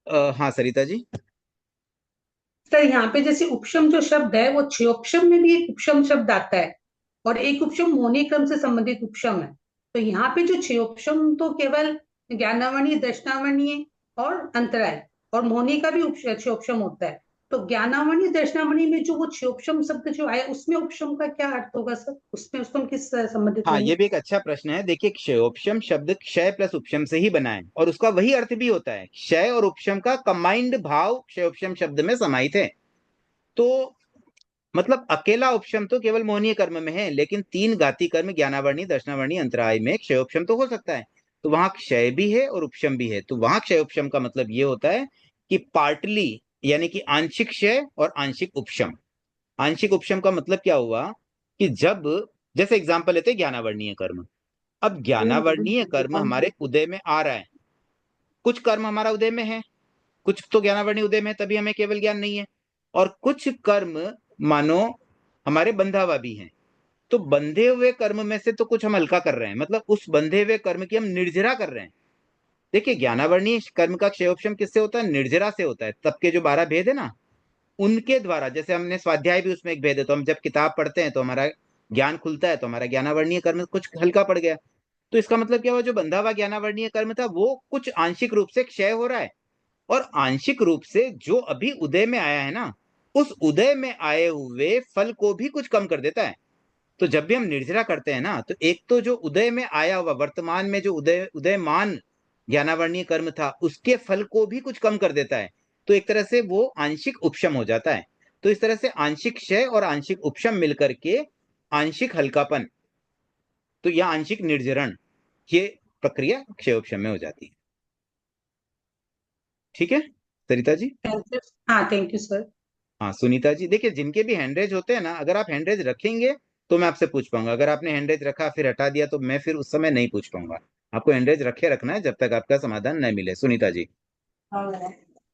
हाँ सरिता जी। सर यहाँ पे जैसे उपशम जो शब्द है वो क्षयोपशम में भी एक उपशम शब्द आता है, और एक उपशम मोहनीय क्रम से संबंधित उपशम है। तो यहाँ पे जो क्षयोपशम तो केवल ज्ञानावर्णीय, दर्शनावर्णीय और अंतराय, और मोहनीय का भी क्षयोपशम होता है। तो ज्ञानावर्णीय दर्शनावर्णीय में जो वो क्षयोपशम शब्द जो आया, उसमें उपशम का क्या अर्थ होगा सर, उसमें उसको हम किस संबंधित हाँ, लेंगे? ये भी एक अच्छा प्रश्न है। देखिए क्षयोपशम शब्द क्षय प्लस उपशम से ही बना है, और उसका वही अर्थ भी होता है। क्षय और उपशम का कंबाइंड भाव क्षयोपशम शब्द में समाहित है। तो मतलब अकेला उपशम तो केवल मोहनीय कर्म में है, लेकिन 3 घाती कर्म ज्ञानावर्णी, दर्शनावर्णी, अंतराय में क्षयोपशम तो हो सकता है। तो वहां क्षय भी है और उपशम भी है। तो वहां क्षयोपशम का मतलब ये होता है कि पार्टली, यानी कि आंशिक क्षय और आंशिक उपशम। आंशिक उपशम का मतलब क्या हुआ कि जब, जैसे एग्जांपल लेते हैं ज्ञानावर्णीय कर्म। अब ज्ञानावर्णीय कर्म हमारे उदय में आ रहा है, कुछ कर्म हमारा उदय में है, कुछ तो ज्ञानावर्णीय उदय में है, तभी हमें केवल ज्ञान नहीं है। और कुछ कर्म मानो हमारे बंधा हुआ भी हैं। तो बंधे हुए कर्म में से तो कुछ हम हल्का कर रहे हैं, मतलब उस बंधे हुए कर्म की हम निर्जरा कर रहे हैं। देखिए ज्ञानावर्णीय कर्म का क्षयोपशम किससे होता है, निर्जरा से होता है। तब के जो 12 भेद है ना, उनके द्वारा, जैसे हमने स्वाध्याय भी उसमें एक भेद है, तो हम जब किताब पढ़ते हैं तो हमारा ज्ञान खुलता है, तो हमारा ज्ञानावर्णीय कर्म कुछ हल्का पड़ गया। तो इसका मतलब क्या हुआ, जो बंधा हुआ ज्ञानावर्णीय कर्म था वो कुछ आंशिक रूप से क्षय हो रहा है, और आंशिक रूप से जो अभी उदय में आया है ना, उस उदय में आए हुए फल को भी कुछ कम कर देता है। तो जब भी हम निर्जरा करते हैं ना, तो एक तो जो उदय में आया हुआ, वर्तमान में जो उदयमान ज्ञानावर्णीय कर्म था, उसके फल को भी कुछ कम कर देता है। तो एक तरह से वो आंशिक उपशम हो जाता है। तो इस तरह से आंशिक क्षय और आंशिक उपशम मिलकर के आंशिक हल्कापन, तो यह आंशिक निर्जरण, ये प्रक्रिया क्षय उपशम में हो जाती है। ठीक है सरिता जी? Thank you. हाँ, थैंक यू सर। हाँ सुनीता जी, देखिए जिनके भी हैंडरेज होते हैं ना, अगर आप हैंडरेज रखेंगे तो मैं आपसे पूछ पाऊंगा, अगर आपने हैंडरेज रखा फिर हटा दिया तो मैं फिर उस समय नहीं पूछ पाऊंगा। आपको हैंडरेज रखे रखना है जब तक आपका समाधान न मिले। सुनीता जी?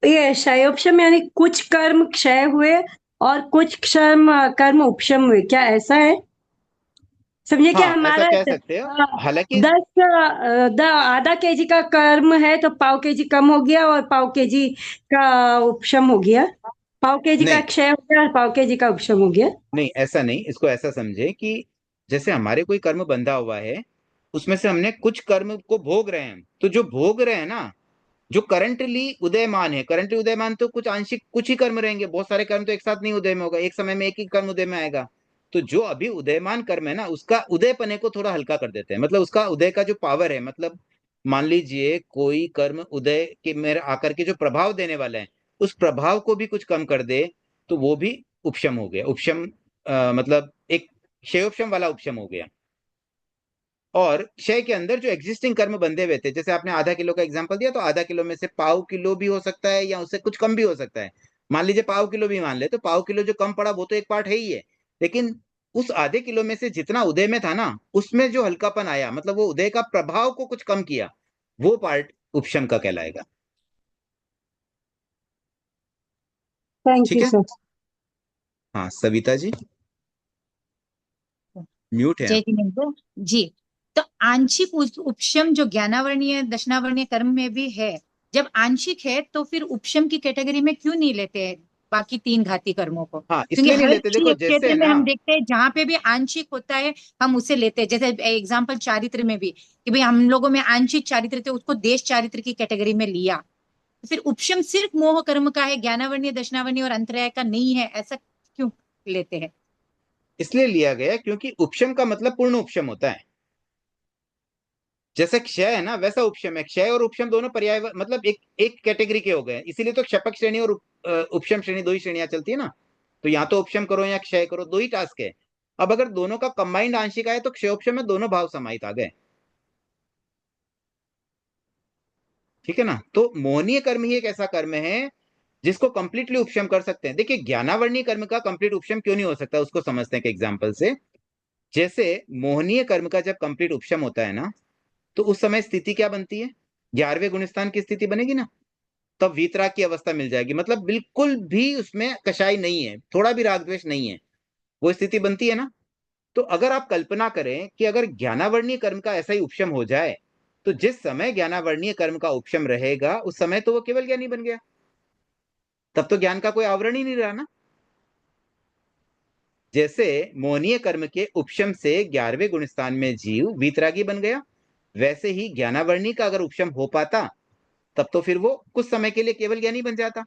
ये क्षयोपशम यानी कुछ कर्म क्षय हुए और कुछ कर्म उपशम हुए, क्या ऐसा है? समझे क्या हाँ ऐसा हमारा कह सकते हो, हालांकि 10 आधा केजी का कर्म है तो पाव केजी कम हो गया और पाव केजी का उपशम हो गया, पाव केजी का नहीं क्षय हो गया और पाव केजी का उपशम हो गया। नहीं ऐसा नहीं, इसको ऐसा समझे कि जैसे हमारे कोई कर्म बंधा हुआ है, उसमें से हमने कुछ कर्म को भोग रहे हैं, तो जो भोग रहे हैं ना, जो करंटली उदयमान है, करंटली उदयमान तो कुछ आंशिक कुछ ही कर्म रहेंगे, बहुत सारे कर्म तो एक साथ नहीं उदय में होगा, एक समय में एक ही कर्म उदय में आएगा। तो जो अभी उदयमान कर्म है ना, उसका उदय पने को थोड़ा हल्का कर देते हैं, मतलब उसका उदय का जो पावर है, मतलब मान लीजिए कोई कर्म उदय के मेरे आकर के जो प्रभाव देने वाला है, उस प्रभाव को भी कुछ कम कर दे तो वो भी उपशम हो गया। उपशम मतलब एक क्षयोपशम वाला उपशम हो गया। और क्षय के अंदर जो एग्जिस्टिंग कर्म बंधे हुए थे, जैसे आपने आधा किलो का एग्जांपल दिया, तो आधा किलो में से पाव किलो भी हो सकता है या उससे कुछ कम भी हो सकता है। मान लीजिए पाव किलो भी मान ले, तो पाव किलो जो कम पड़ा वो तो एक पार्ट है ही है, लेकिन उस आधे किलो में से जितना उदय में था ना, उसमें जो हल्कापन आया, मतलब वो उदय का प्रभाव को कुछ कम किया, वो पार्ट उपशम का कहलाएगा। थैंक ठीक यू है? सर। हाँ सविता जी, म्यूट है जय आप। जिनेंद्र जी। तो आंशिक उपशम जो ज्ञानावर्णीय दशनावर्णीय कर्म में भी है, जब आंशिक है तो फिर उपशम की कैटेगरी में क्यों नहीं लेते हैं बाकी 3 घाती कर्मों को? हाँ क्योंकि इसलिए नहीं हर लेते, देखो जैसे क्षेत्र है में ना, हम देखते हैं जहां पे भी आंशिक होता है हम उसे लेते हैं। जैसे एग्जाम्पल चारित्र में भी कि भाई हम लोगों में आंशिक चारित्र थे, उसको देश चारित्र की कैटेगरी में लिया। तो फिर उपशम सिर्फ मोह कर्म का है, ज्ञानावर्णीय दशनावर्णीय और अंतराय का नहीं है, ऐसा क्यों लेते हैं? इसलिए लिया गया क्योंकि उपशम का मतलब पूर्ण उपशम होता है। जैसे क्षय है ना, वैसा उपशम है। क्षय और उपशम दोनों पर्याय, मतलब एक एक कैटेगरी के हो गए, इसीलिए तो क्षपक श्रेणी और उपशम श्रेणी, दो ही श्रेणियां चलती है ना। तो या तो उपशम करो या क्षय करो, दो ही टास्क है। अब अगर दोनों का कंबाइंड आंशिक आए तो क्षयोपशम में दोनों भाव समाहित आ गए। ठीक है ना? तो मोहनीय कर्म ही एक ऐसा कर्म है जिसको कंप्लीटली उपशम कर सकते हैं। देखिए ज्ञानावर्णीय कर्म का कंप्लीट उपशम क्यों नहीं हो सकता, उसको समझते हैं एक एग्जाम्पल से। जैसे मोहनीय कर्म का जब कंप्लीट उपशम होता है ना, तो उस समय स्थिति क्या बनती है? 11वें गुणस्थान की स्थिति बनेगी ना, तब वीतराग की अवस्था मिल जाएगी, मतलब बिल्कुल भी उसमें कषाय नहीं है, थोड़ा भी राग द्वेष नहीं है, वो स्थिति बनती है ना। तो अगर आप कल्पना करें कि अगर ज्ञानावर्णीय कर्म का ऐसा ही उपशम हो जाए, तो जिस समय ज्ञानावर्णीय कर्म का उपशम रहेगा उस समय तो वो केवल ज्ञानी बन गया, तब तो ज्ञान का कोई आवरण ही नहीं रहा ना। जैसे मोहनीय कर्म के उपशम से 11वें गुणस्थान में जीव वीतरागी बन गया, वैसे ही ज्ञानावर्णी का अगर उपशम हो पाता तब तो फिर वो कुछ समय के लिए केवल ज्ञानी बन जाता।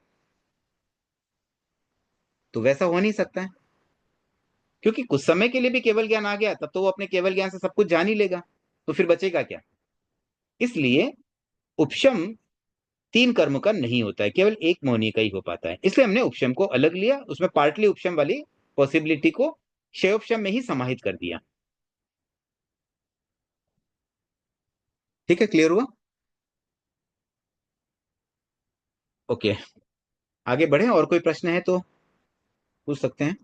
तो वैसा हो नहीं सकता है, क्योंकि कुछ समय के लिए भी केवल ज्ञान आ गया तब तो वो अपने केवल ज्ञान से सब कुछ जान ही लेगा, तो फिर बचेगा क्या? इसलिए उपशम 3 कर्म का नहीं होता है, केवल एक मोहनी का ही हो पाता है। इसलिए हमने उपशम को अलग लिया, उसमें पार्टली उपशम वाली पॉसिबिलिटी को क्षयोपशम में ही समाहित कर दिया। ठीक है, क्लियर हुआ? ओके, आगे बढ़े, और कोई प्रश्न है तो पूछ सकते हैं।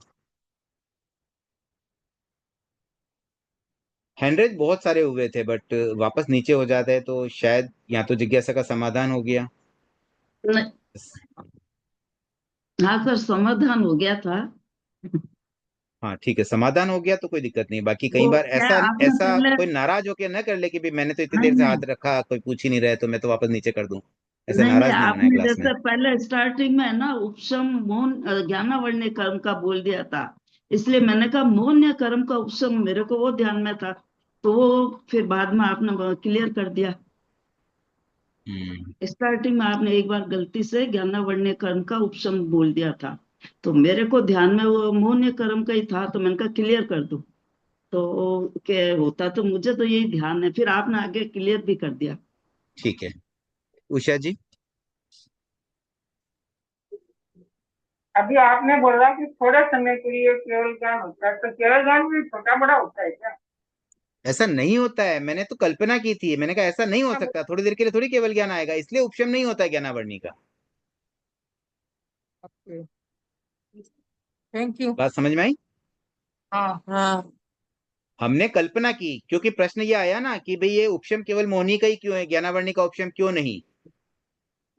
हैंडरेज बहुत सारे हुए थे बट वापस नीचे हो जाते हैं, तो शायद या तो जिज्ञासा का समाधान हो गया। नहीं, हाँ सर समाधान हो गया था। हाँ ठीक है, समाधान हो गया तो कोई दिक्कत नहीं। बाकी कई वो बार क्या ऐसा आपने ऐसा पहले, कोई नाराज होके न कर ले कि भाई मैंने तो इतनी नहीं देर से नहीं हाथ रखा, कोई पूछ ही नहीं रहे तो मैं तो वापस नीचे कर दूं। ऐसे नहीं नहीं, नाराज नहीं होना है आपने क्लास में। जैसे पहले स्टार्टिंग में ना उपशम मौन ज्ञानावर्ण्य कर्म का बोल दिया था, इसलिए मैंने कहा मौन्य कर्म का उपशम, मेरे को वो ध्यान में था, तो वो फिर बाद में आपने क्लियर कर दिया। स्टार्टिंग में आपने एक बार गलती से ज्ञानावर्ण्य कर्म का उपशम बोल दिया था, तो मेरे को ध्यान में वो मौन्य कर्म का ही था, तो मैंने कहा क्लियर कर दूं। तो के होता तो मुझे तो यही ध्यान है, फिर आपने आगे क्लियर भी कर दिया। ठीक है, उषा जी। अभी आपने बोला कि थोड़े समय के लिए केवल ज्ञान होता है, तो केवल ज्ञान भी छोटा बड़ा होता है क्या? ऐसा नहीं होता है, मैंने तो कल्पना की थी, मैंने कहा ऐसा नहीं हो सकता, थोड़ी देर के लिए थोड़ी केवल ज्ञान आएगा, इसलिए उपशम नहीं होता है ज्ञानावर्णी का। Thank you. बात समझ में आई? हाँ हाँ हमने कल्पना की, क्योंकि प्रश्न ये आया ना कि भाई ये उपशम केवल मोहनी का ही क्यों है, ज्ञानावर्णी का उपशम क्यों नहीं।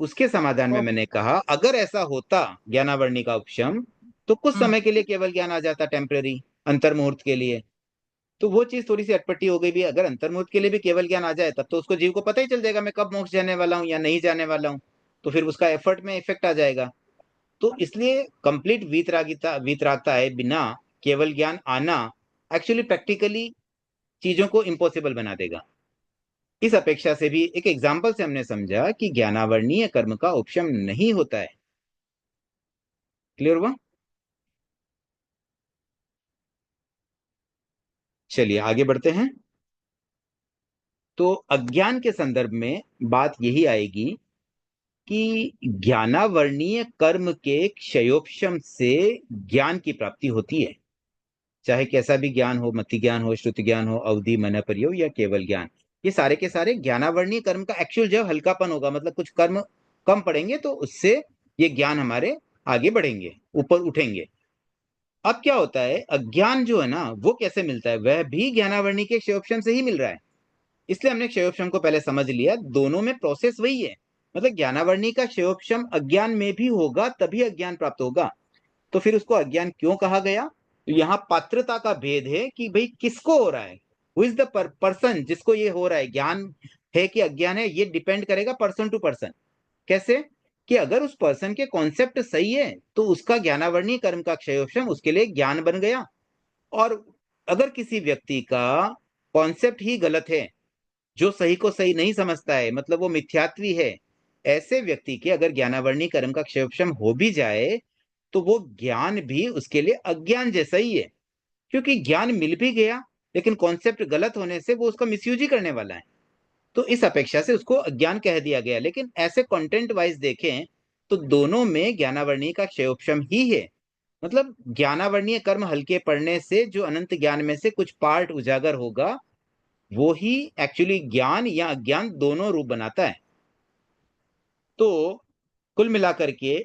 उसके समाधान में मैंने कहा अगर ऐसा होता ज्ञानावर्णी का उपशम, तो कुछ समय के लिए केवल ज्ञान आ जाता, टेम्पररी, अंतर्मुहूर्त के लिए। तो वो चीज थोड़ी सी अटपटी हो गई भी, अगर अंतर्मुहूर्त के लिए भी केवल ज्ञान आ जाए तब तो उसको जीव को पता ही चल जाएगा मैं कब मोक्ष जाने वाला हूँ या नहीं जाने वाला हूँ, तो फिर उसका एफर्ट में इफेक्ट आ जाएगा। तो इसलिए कंप्लीट वीतरागता है बिना केवल ज्ञान आना एक्चुअली प्रैक्टिकली चीजों को इम्पॉसिबल बना देगा। इस अपेक्षा से भी एक एग्जाम्पल से हमने समझा कि ज्ञानावर्णीय कर्म का उपशम नहीं होता है। क्लियर हुआ? चलिए आगे बढ़ते हैं। तो अज्ञान के संदर्भ में बात यही आएगी कि ज्ञानावर्णीय कर्म के क्षयोपशम से ज्ञान की प्राप्ति होती है, चाहे कैसा भी ज्ञान हो, मति ज्ञान हो, श्रुति ज्ञान हो, अवधि मन परियोग या केवल ज्ञान, ये सारे के सारे ज्ञानावर्णीय कर्म का एक्चुअल जब हल्कापन होगा, मतलब कुछ कर्म कम पड़ेंगे तो उससे ये ज्ञान हमारे आगे बढ़ेंगे, ऊपर उठेंगे। अब क्या होता है, अज्ञान जो है ना वो कैसे मिलता है, वह भी ज्ञानावर्णी के क्षयोपशम से ही मिल रहा है। इसलिए हमने क्षयोपशम को पहले समझ लिया, दोनों में प्रोसेस वही है, मतलब ज्ञानावर्णी का क्षयोपशम अज्ञान में भी होगा तभी अज्ञान प्राप्त होगा। तो फिर उसको अज्ञान क्यों कहा गया? तो यहाँ पात्रता का भेद है कि भाई किसको हो रहा है, हु इज द पर्सन जिसको ये हो रहा है, ज्ञान है कि अज्ञान है, ये डिपेंड करेगा पर्सन टू पर्सन। कैसे? कि अगर उस पर्सन के कॉन्सेप्ट सही है तो उसका ज्ञानावर्णीय कर्म का क्षयोपशम उसके लिए ज्ञान बन गया, और अगर किसी व्यक्ति का कॉन्सेप्ट ही गलत है, जो सही को सही नहीं समझता है, मतलब वो मिथ्यात्वी है, ऐसे व्यक्ति के अगर ज्ञानावर्णीय कर्म का क्षयोपशम हो भी जाए तो वो ज्ञान भी उसके लिए अज्ञान जैसा ही है, क्योंकि ज्ञान मिल भी गया लेकिन कॉन्सेप्ट गलत होने से वो उसका मिसयूज ही करने वाला है। तो इस अपेक्षा से उसको अज्ञान कह दिया गया। लेकिन ऐसे कंटेंट वाइज देखें तो दोनों में ज्ञानावर्णीय का क्षयोपशम ही है, मतलब ज्ञानावर्णीय कर्म हल्के पड़ने से जो अनंत ज्ञान में से कुछ पार्ट उजागर होगा वो ही एक्चुअली ज्ञान या अज्ञान दोनों रूप बनाता है। तो कुल मिलाकर के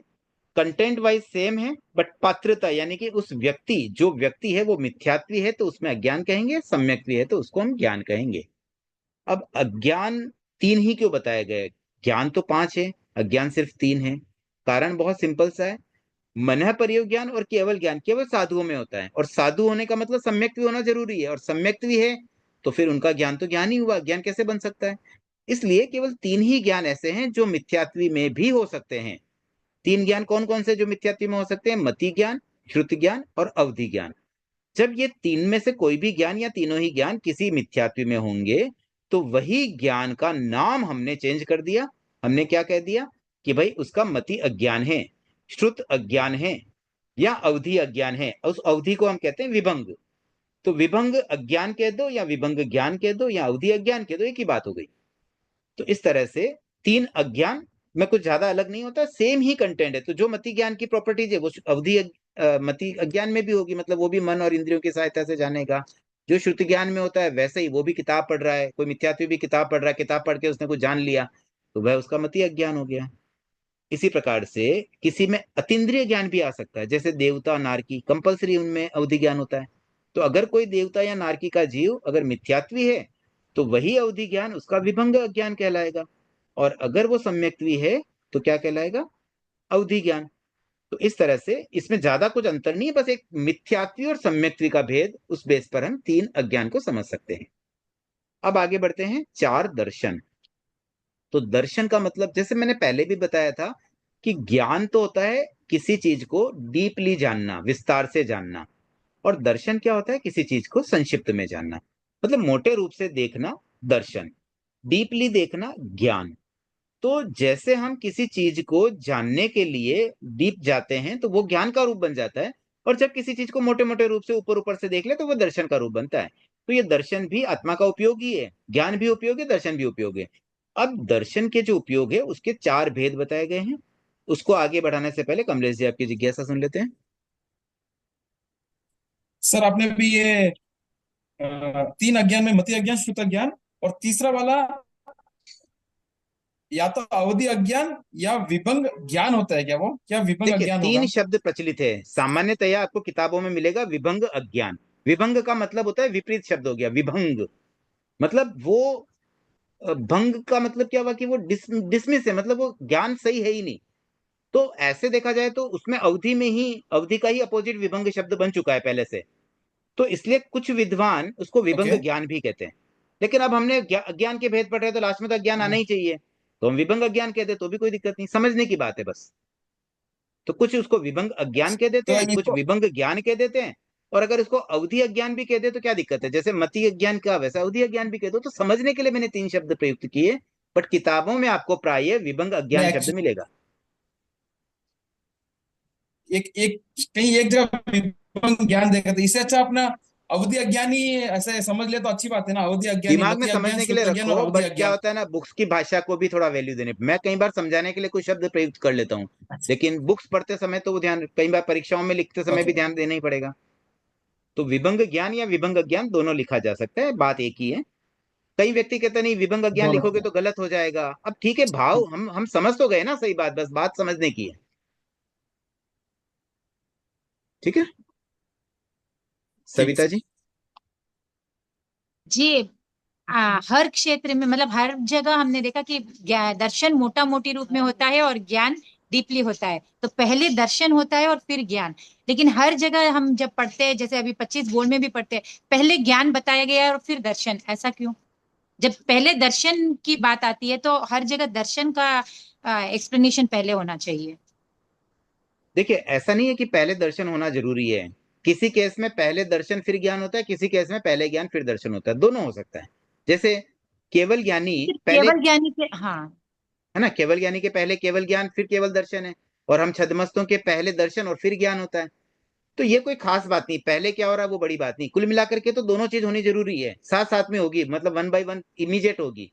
कंटेंट वाइज सेम है, बट पात्रता यानी कि उस व्यक्ति, जो व्यक्ति है वो मिथ्यात्वी है तो उसमें अज्ञान कहेंगे, सम्यक्त्वी है तो उसको हम ज्ञान कहेंगे। अब अज्ञान 3 ही क्यों बताए गए? ज्ञान तो 5 है, अज्ञान सिर्फ 3 है। कारण बहुत सिंपल सा है, मन प्रयोग ज्ञान और केवल ज्ञान केवल साधुओं में होता है, और साधु होने का मतलब सम्यक्त्वी होना जरूरी है, और सम्यक्त्वी है तो फिर उनका ज्ञान तो ज्ञान ही हुआ, ज्ञान कैसे बन सकता है? इसलिए केवल 3 ही ज्ञान ऐसे हैं जो मिथ्यात्वी में भी हो सकते हैं। 3 ज्ञान कौन कौन से जो मिथ्यात्वी में हो सकते हैं? मति ज्ञान, श्रुति ज्ञान और अवधि ज्ञान। जब ये 3 में से कोई भी ज्ञान या तीनों ही ज्ञान किसी मिथ्यात्वी में होंगे तो वही ज्ञान का नाम हमने चेंज कर दिया। हमने क्या कह दिया कि भाई उसका मति अज्ञान है, श्रुत अज्ञान है या अवधि अज्ञान है। उस अवधि को हम कहते हैं विभंग। तो विभंग अज्ञान कह दो या विभंग ज्ञान कह दो या अवधि अज्ञान कह दो, एक ही बात हो गई। तो इस तरह से 3 अज्ञान में कुछ ज्यादा अलग नहीं होता, सेम ही कंटेंट है। तो जो मति ज्ञान की प्रॉपर्टीज है वो अवधि मति अज्ञान में भी होगी, मतलब वो भी मन और इंद्रियों की सहायता से जानेगा। जो श्रुति ज्ञान में होता है वैसे ही वो भी किताब पढ़ रहा है, कोई मिथ्यात्वी भी किताब पढ़ रहा है, किताब पढ़ के उसने कुछ जान लिया तो वह उसका मति अज्ञान हो गया। इसी प्रकार से किसी में अतीन्द्रिय ज्ञान भी आ सकता है, जैसे देवता नारकी, कंपल्सरी उनमें अवधि ज्ञान होता है। तो अगर कोई देवता या नारकी का जीव अगर मिथ्यात्वी है तो वही अवधि ज्ञान उसका विभंग ज्ञान कहलाएगा, और अगर वो सम्यक्त्वी है तो क्या कहलाएगा? अवधि ज्ञान। तो इस तरह से इसमें ज्यादा कुछ अंतर नहीं है, बस एक मिथ्यात्वी और सम्यक्त्वी का भेद, उस बेस पर हम 3 अज्ञान को समझ सकते हैं। अब आगे बढ़ते हैं 4 दर्शन। तो दर्शन का मतलब जैसे मैंने पहले भी बताया था कि ज्ञान तो होता है किसी चीज को डीपली जानना, विस्तार से जानना, और दर्शन क्या होता है? किसी चीज को संक्षिप्त में जानना, मतलब मोटे रूप से देखना दर्शन, डीपली देखना ज्ञान। तो जैसे हम किसी चीज को जानने के लिए डीप जाते हैं तो वो ज्ञान का रूप बन जाता है, और जब किसी चीज को मोटे मोटे रूप से ऊपर ऊपर से देख ले तो वो दर्शन का रूप बनता है। तो ये दर्शन भी आत्मा का उपयोग ही है, ज्ञान भी उपयोग है, दर्शन भी उपयोग है। अब दर्शन के जो उपयोग है उसके 4 भेद बताए गए हैं। उसको आगे बढ़ाने से पहले कमलेश जी आपकी जिज्ञासा सुन लेते हैं। सर आपने भी ये 3 अज्ञान में मति अज्ञान, श्रुत अज्ञान, और तीसरा वाला या तो अवधि अज्ञान या विभंग ज्ञान होता है क्या? वो क्या विभंग देखिए अज्ञान 3 होगा? शब्द प्रचलित है सामान्यतया, आपको किताबों में मिलेगा विभंग अज्ञान। विभंग का मतलब होता है विपरीत शब्द हो गया विभंग, मतलब वो भंग का मतलब क्या हुआ कि वो डिसमिस है, मतलब वो ज्ञान सही है ही नहीं। तो ऐसे देखा जाए तो उसमें अवधि में ही, अवधि का ही अपोजिट विभंग शब्द बन चुका है पहले से, तो इसलिए कुछ विद्वान उसको विभंग ओके। ज्ञान भी कहते हैं। लेकिन अब हमने अज्ञान के भेद पढ़ रहे हैं तो लास्ट में तो अज्ञान आना ही चाहिए, तो हम विभंग अज्ञान कहते हैं तो भी कोई दिक्कत नहीं, समझने की बात है बस। तो कुछ उसको विभंग अज्ञान कह देते तो हैं, कुछ इसको विभंग ज्ञान कह देते हैं, और अगर इसको अवधि अज्ञान भी कह दे तो क्या दिक्कत है? जैसे मति अज्ञान का वैसा अवधि अज्ञान भी कह दो, तो समझने के लिए मैंने 3 शब्द प्रयुक्त किए, बट किताबों में आपको प्राय विभंग अज्ञान शब्द मिलेगा। एक एक कहीं एक जगह विभंग ज्ञान देखा था, इससे अच्छा अपना अवधि अज्ञान ही ऐसे समझ ले तो अच्छी बात है ना। अवधि अज्ञानी, दिमाग में मति अज्ञान, समझने के लिए श्रुत अज्ञान और रखो, अवधि बट क्या अज्ञान। होता है ना, बुक्स की भाषा को भी थोड़ा वैल्यू देने, मैं कई बार समझाने के लिए कुछ शब्द प्रयुक्त कर लेता हूँ, लेकिन बुक्स पढ़ते समय तो वो ध्यान, कई बार परीक्षाओं में लिखते समय भी ध्यान देना ही पड़ेगा। तो विभंग ज्ञान या विभंग ज्ञान दोनों लिखा जा सकता है, बात एक ही है। कई व्यक्ति कहते नहीं विभंग ज्ञान लिखोगे तो गलत हो जाएगा। अब ठीक है, भाव हम समझ तो गए ना, सही बात, बस बात समझने की है। ठीक है सविता जी। जी हर क्षेत्र में, मतलब हर जगह हमने देखा कि दर्शन मोटा मोटी रूप में होता है और ज्ञान डीपली होता है। तो पहले दर्शन होता है और फिर ज्ञान, लेकिन हर जगह हम जब पढ़ते हैं, जैसे अभी 25 बोल में भी पढ़ते हैं, पहले ज्ञान बताया गया है और फिर दर्शन, ऐसा क्यों? जब पहले दर्शन की बात आती है तो हर जगह दर्शन का एक्सप्लेनेशन पहले होना चाहिए। देखिए ऐसा नहीं है कि पहले दर्शन होना जरूरी है, किसी केस में पहले दर्शन फिर ज्ञान होता है, किसी केस में पहले ज्ञान फिर दर्शन होता है, दोनों हो सकता है। जैसे केवल ज्ञानी पहले, केवल ज्ञानी के, हाँ है ना, केवल ज्ञानी के पहले केवल ज्ञान फिर केवल दर्शन है, और हम छद्मस्तों के पहले दर्शन और फिर ज्ञान होता है। तो ये कोई खास बात नहीं, पहले क्या हो रहा है वो बड़ी बात नहीं, कुल मिलाकर के तो दोनों चीज होनी जरूरी है, साथ साथ में होगी, मतलब 1 by 1 इमीडिएट होगी।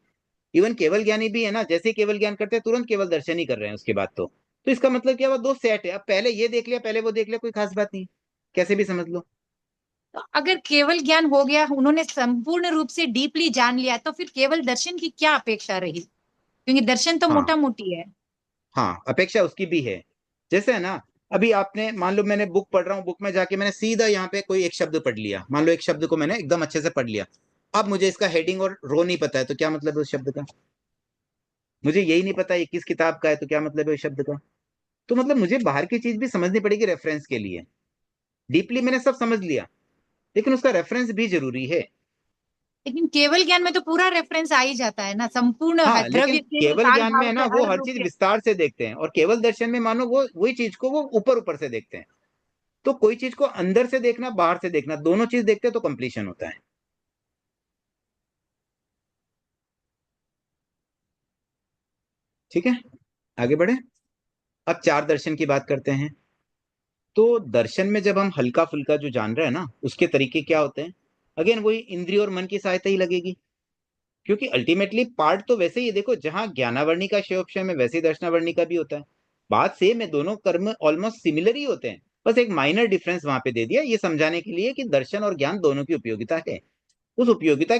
इवन केवल ज्ञानी भी है ना, जैसे ही केवल ज्ञान करते हैं तुरंत केवल दर्शन ही कर रहे हैं उसके बाद। तो इसका मतलब क्या हुआ, 2 सेट है, अब पहले ये देख लिया पहले वो देख लिया, कोई खास बात नहीं, कैसे भी समझ लो। तो अगर केवल ज्ञान हो गया, उन्होंने संपूर्ण रूप से डीपली जान लिया, तो फिर केवल दर्शन की क्या अपेक्षा रही? क्योंकि दर्शन तो हाँ मोटा मोटी है। हाँ, अपेक्षा उसकी भी है। जैसे है ना, अभी आपने मान लो मैंने बुक पढ़ रहा हूँ, बुक में जाके मैंने सीधा यहाँ पे कोई एक शब्द पढ़ लिया, मान लो एक शब्द को मैंने एकदम अच्छे से पढ़ लिया, अब मुझे इसका हेडिंग और रो नहीं पता है तो क्या मतलब है उस शब्द का? मुझे यही नहीं पता ये किस किताब का है तो क्या मतलब है उस शब्द का? तो मतलब मुझे बाहर की चीज भी समझनी पड़ेगी रेफरेंस के लिए। डीपली मैंने सब समझ लिया, लेकिन उसका रेफरेंस भी जरूरी है। लेकिन केवल ज्ञान में तो पूरा रेफरेंस आ ही जाता है ना, संपूर्ण हाँ, लेकिन द्रव्य से, केवल काल ज्ञान में भाव है से, ना, वो हर हर रूप चीज से। विस्तार से देखते हैं, और केवल दर्शन में मानो वो वही चीज को वो ऊपर ऊपर से देखते हैं। तो कोई चीज को अंदर से देखना, बाहर से देखना, दोनों चीज देखते हैं तो कंप्लीशन होता है। ठीक है आगे बढ़े, अब 4 दर्शन की बात करते हैं। तो दर्शन में जब हम हल्का फुल्का जो जान रहे हैं ना, उसके तरीके क्या होते हैं? अगेन वही इंद्रिय और मन की सहायता ही लगेगी, क्योंकि अल्टीमेटली पार्ट तो वैसे ही है, देखो जहां ज्ञानावर्णी का क्षयोपक्षय में वैसे ही दर्शनावर्णी का भी होता है, बात सेम है, दोनों कर्म ऑलमोस्ट सिमिलर ही होते हैं, बस एक माइनर डिफरेंस वहां पे दे दिया ये समझाने के लिए कि दर्शन और ज्ञान दोनों की उपयोगिता है, उस उपयोगिता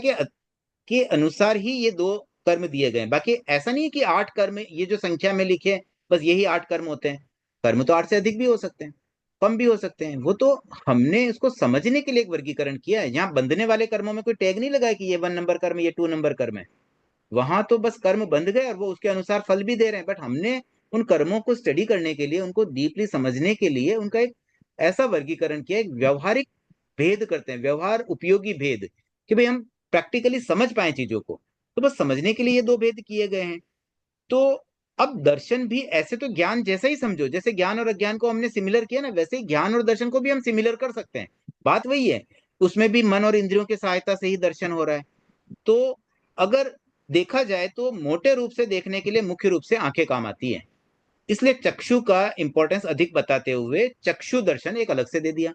के अनुसार ही ये 2 कर्म दिए गए हैं। बाकी ऐसा नहीं है कि 8 कर्म ये जो संख्या में लिखे बस यही 8 कर्म होते हैं, कर्म तो 8 से अधिक भी हो सकते हैं, कम भी हो सकते हैं, वो तो हमने इसको समझने के लिए एक वर्गीकरण किया है। यहाँ बंधने वाले कर्मों में कोई टैग नहीं लगाया कि ये 1 नंबर कर्म, ये 2 नंबर कर्म है, वहां तो बस कर्म बंध गए और वो उसके अनुसार फल भी दे रहे हैं, बट हमने उन कर्मों को स्टडी करने के लिए, उनको डीपली समझने के लिए उनका एक ऐसा वर्गीकरण किया, एक व्यवहारिक भेद करते हैं, व्यवहार उपयोगी भेद, कि भाई हम प्रैक्टिकली समझ पाए चीजों को, तो बस समझने के लिए ये 2 भेद किए गए हैं। तो अब दर्शन भी ऐसे तो ज्ञान जैसा ही समझो, जैसे ज्ञान और अज्ञान को हमने सिमिलर किया ना, वैसे ही ज्ञान और दर्शन को भी हम सिमिलर कर सकते हैं, बात वही है, उसमें भी मन और इंद्रियों की सहायता से ही दर्शन हो रहा है। तो अगर देखा जाए तो मोटे रूप से देखने के लिए मुख्य रूप से आंखें काम आती है, इसलिए चक्षु का इंपॉर्टेंस अधिक बताते हुए चक्षु दर्शन एक अलग से दे दिया।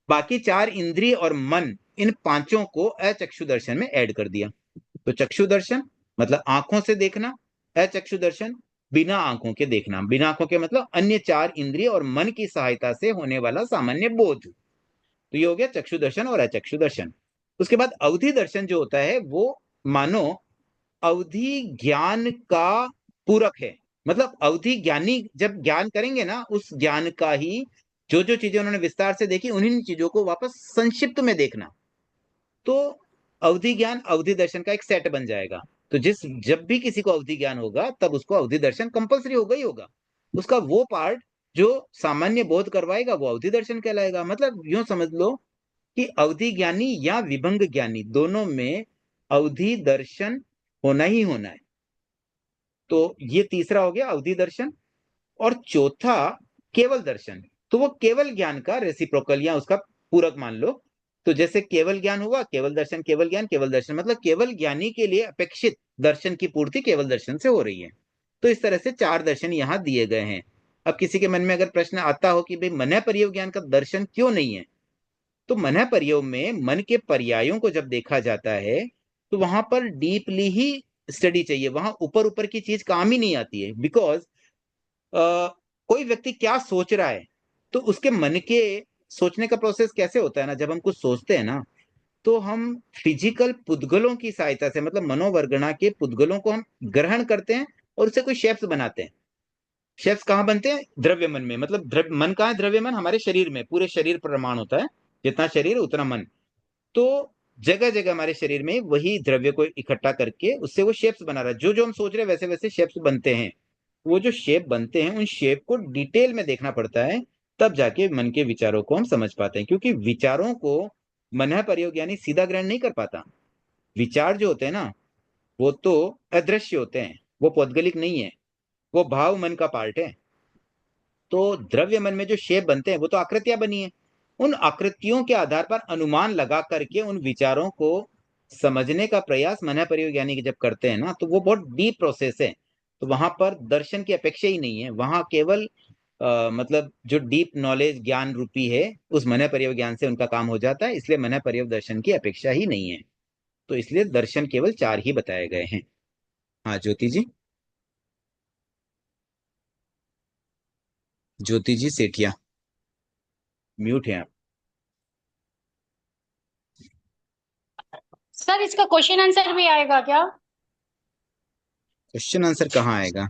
बाकी 4 इंद्रिय और मन, इन पांचों को अचक्षु दर्शन में ऐड कर दिया। तो चक्षु दर्शन मतलब आंखों से देखना, अचक्षु दर्शन बिना आंखों के देखना। बिना आंखों के मतलब अन्य 4 इंद्रिय और मन की सहायता से होने वाला सामान्य बोध। तो ये हो गया चक्षु दर्शन और अचक्षु दर्शन। उसके बाद अवधि दर्शन जो होता है वो मानो अवधि ज्ञान का पूरक है। मतलब अवधि ज्ञानी जब ज्ञान करेंगे ना, उस ज्ञान का ही जो जो चीजें उन्होंने विस्तार से देखी उन्हीं चीजों को वापस संक्षिप्त में देखना। तो अवधि ज्ञान अवधि दर्शन का एक सेट बन जाएगा। तो जब भी किसी को अवधि ज्ञान होगा तब उसको अवधि दर्शन कंपलसरी होगा ही होगा। उसका वो पार्ट जो सामान्य बोध करवाएगा वो अवधि दर्शन कहलाएगा। मतलब यूं समझ लो कि अवधि ज्ञानी या विभंग ज्ञानी दोनों में अवधि दर्शन होना ही होना है। तो ये तीसरा हो गया अवधि दर्शन। और चौथा केवल दर्शन। तो वो केवल ज्ञान का रेसिप्रोकल या उसका पूरक मान लो। तो जैसे केवल ज्ञान हुआ, केवल दर्शन, केवल ज्ञान, केवल दर्शन, मतलब केवल ज्ञानी के लिए अपेक्षित दर्शन की पूर्ति केवल दर्शन से हो रही है। तो इस तरह से 4 दर्शन यहां दिए गए हैं। अब किसी के मन में अगर प्रश्न आता हो कि भाई मन पर्यव ज्ञान का दर्शन क्यों नहीं है, तो मन पर्यव में मन के पर्यायों को जब देखा जाता है तो वहां पर डीपली ही स्टडी चाहिए। वहां ऊपर ऊपर की चीज काम ही नहीं आती है। बिकॉज कोई व्यक्ति क्या सोच रहा है तो उसके मन के सोचने का प्रोसेस कैसे होता है ना, जब हम कुछ सोचते हैं ना तो हम फिजिकल पुद्गलों की सहायता से, मतलब मनोवर्गणा के पुद्गलों को हम ग्रहण करते हैं और उससे कोई शेप्स बनाते हैं। शेप्स कहाँ बनते हैं? द्रव्य मन में। मतलब मन कहाँ है? द्रव्य मन हमारे शरीर में, पूरे शरीर प्रमाण होता है। जितना शरीर उतना मन। तो जगह जगह हमारे शरीर में वही द्रव्य को इकट्ठा करके उससे वो शेप्स बना रहा है। जो जो हम सोच रहे हैं वैसे वैसे शेप्स बनते हैं। वो जो शेप बनते हैं उन शेप को डिटेल में देखना पड़ता है, तब जाके मन के विचारों को हम समझ पाते हैं। क्योंकि विचारों को मन पर्योग यानी सीधा ग्रहण नहीं कर पाता। विचार जो होते हैं ना वो तो अदृश्य होते हैं, वो पौद्गलिक नहीं है, वो भाव मन का पार्ट है। तो द्रव्य मन में जो शेप बनते हैं वो तो आकृतियां बनी है। उन आकृतियों के आधार पर अनुमान लगा करके उन विचारों को समझने का प्रयास मन पर्योग यानी कि जब करते हैं ना तो वो बहुत डीप प्रोसेस है। तो वहां पर दर्शन की अपेक्षा ही नहीं है। वहां केवल मतलब जो डीप नॉलेज ज्ञान रूपी है उस मन पर्यव ज्ञान से उनका काम हो जाता है। इसलिए मन पर्यव दर्शन की अपेक्षा ही नहीं है। तो इसलिए दर्शन केवल 4 ही बताए गए हैं। हाँ ज्योति जी। ज्योति जी सेठिया म्यूट है आप। सर इसका क्वेश्चन आंसर भी आएगा क्या? क्वेश्चन आंसर कहाँ आएगा?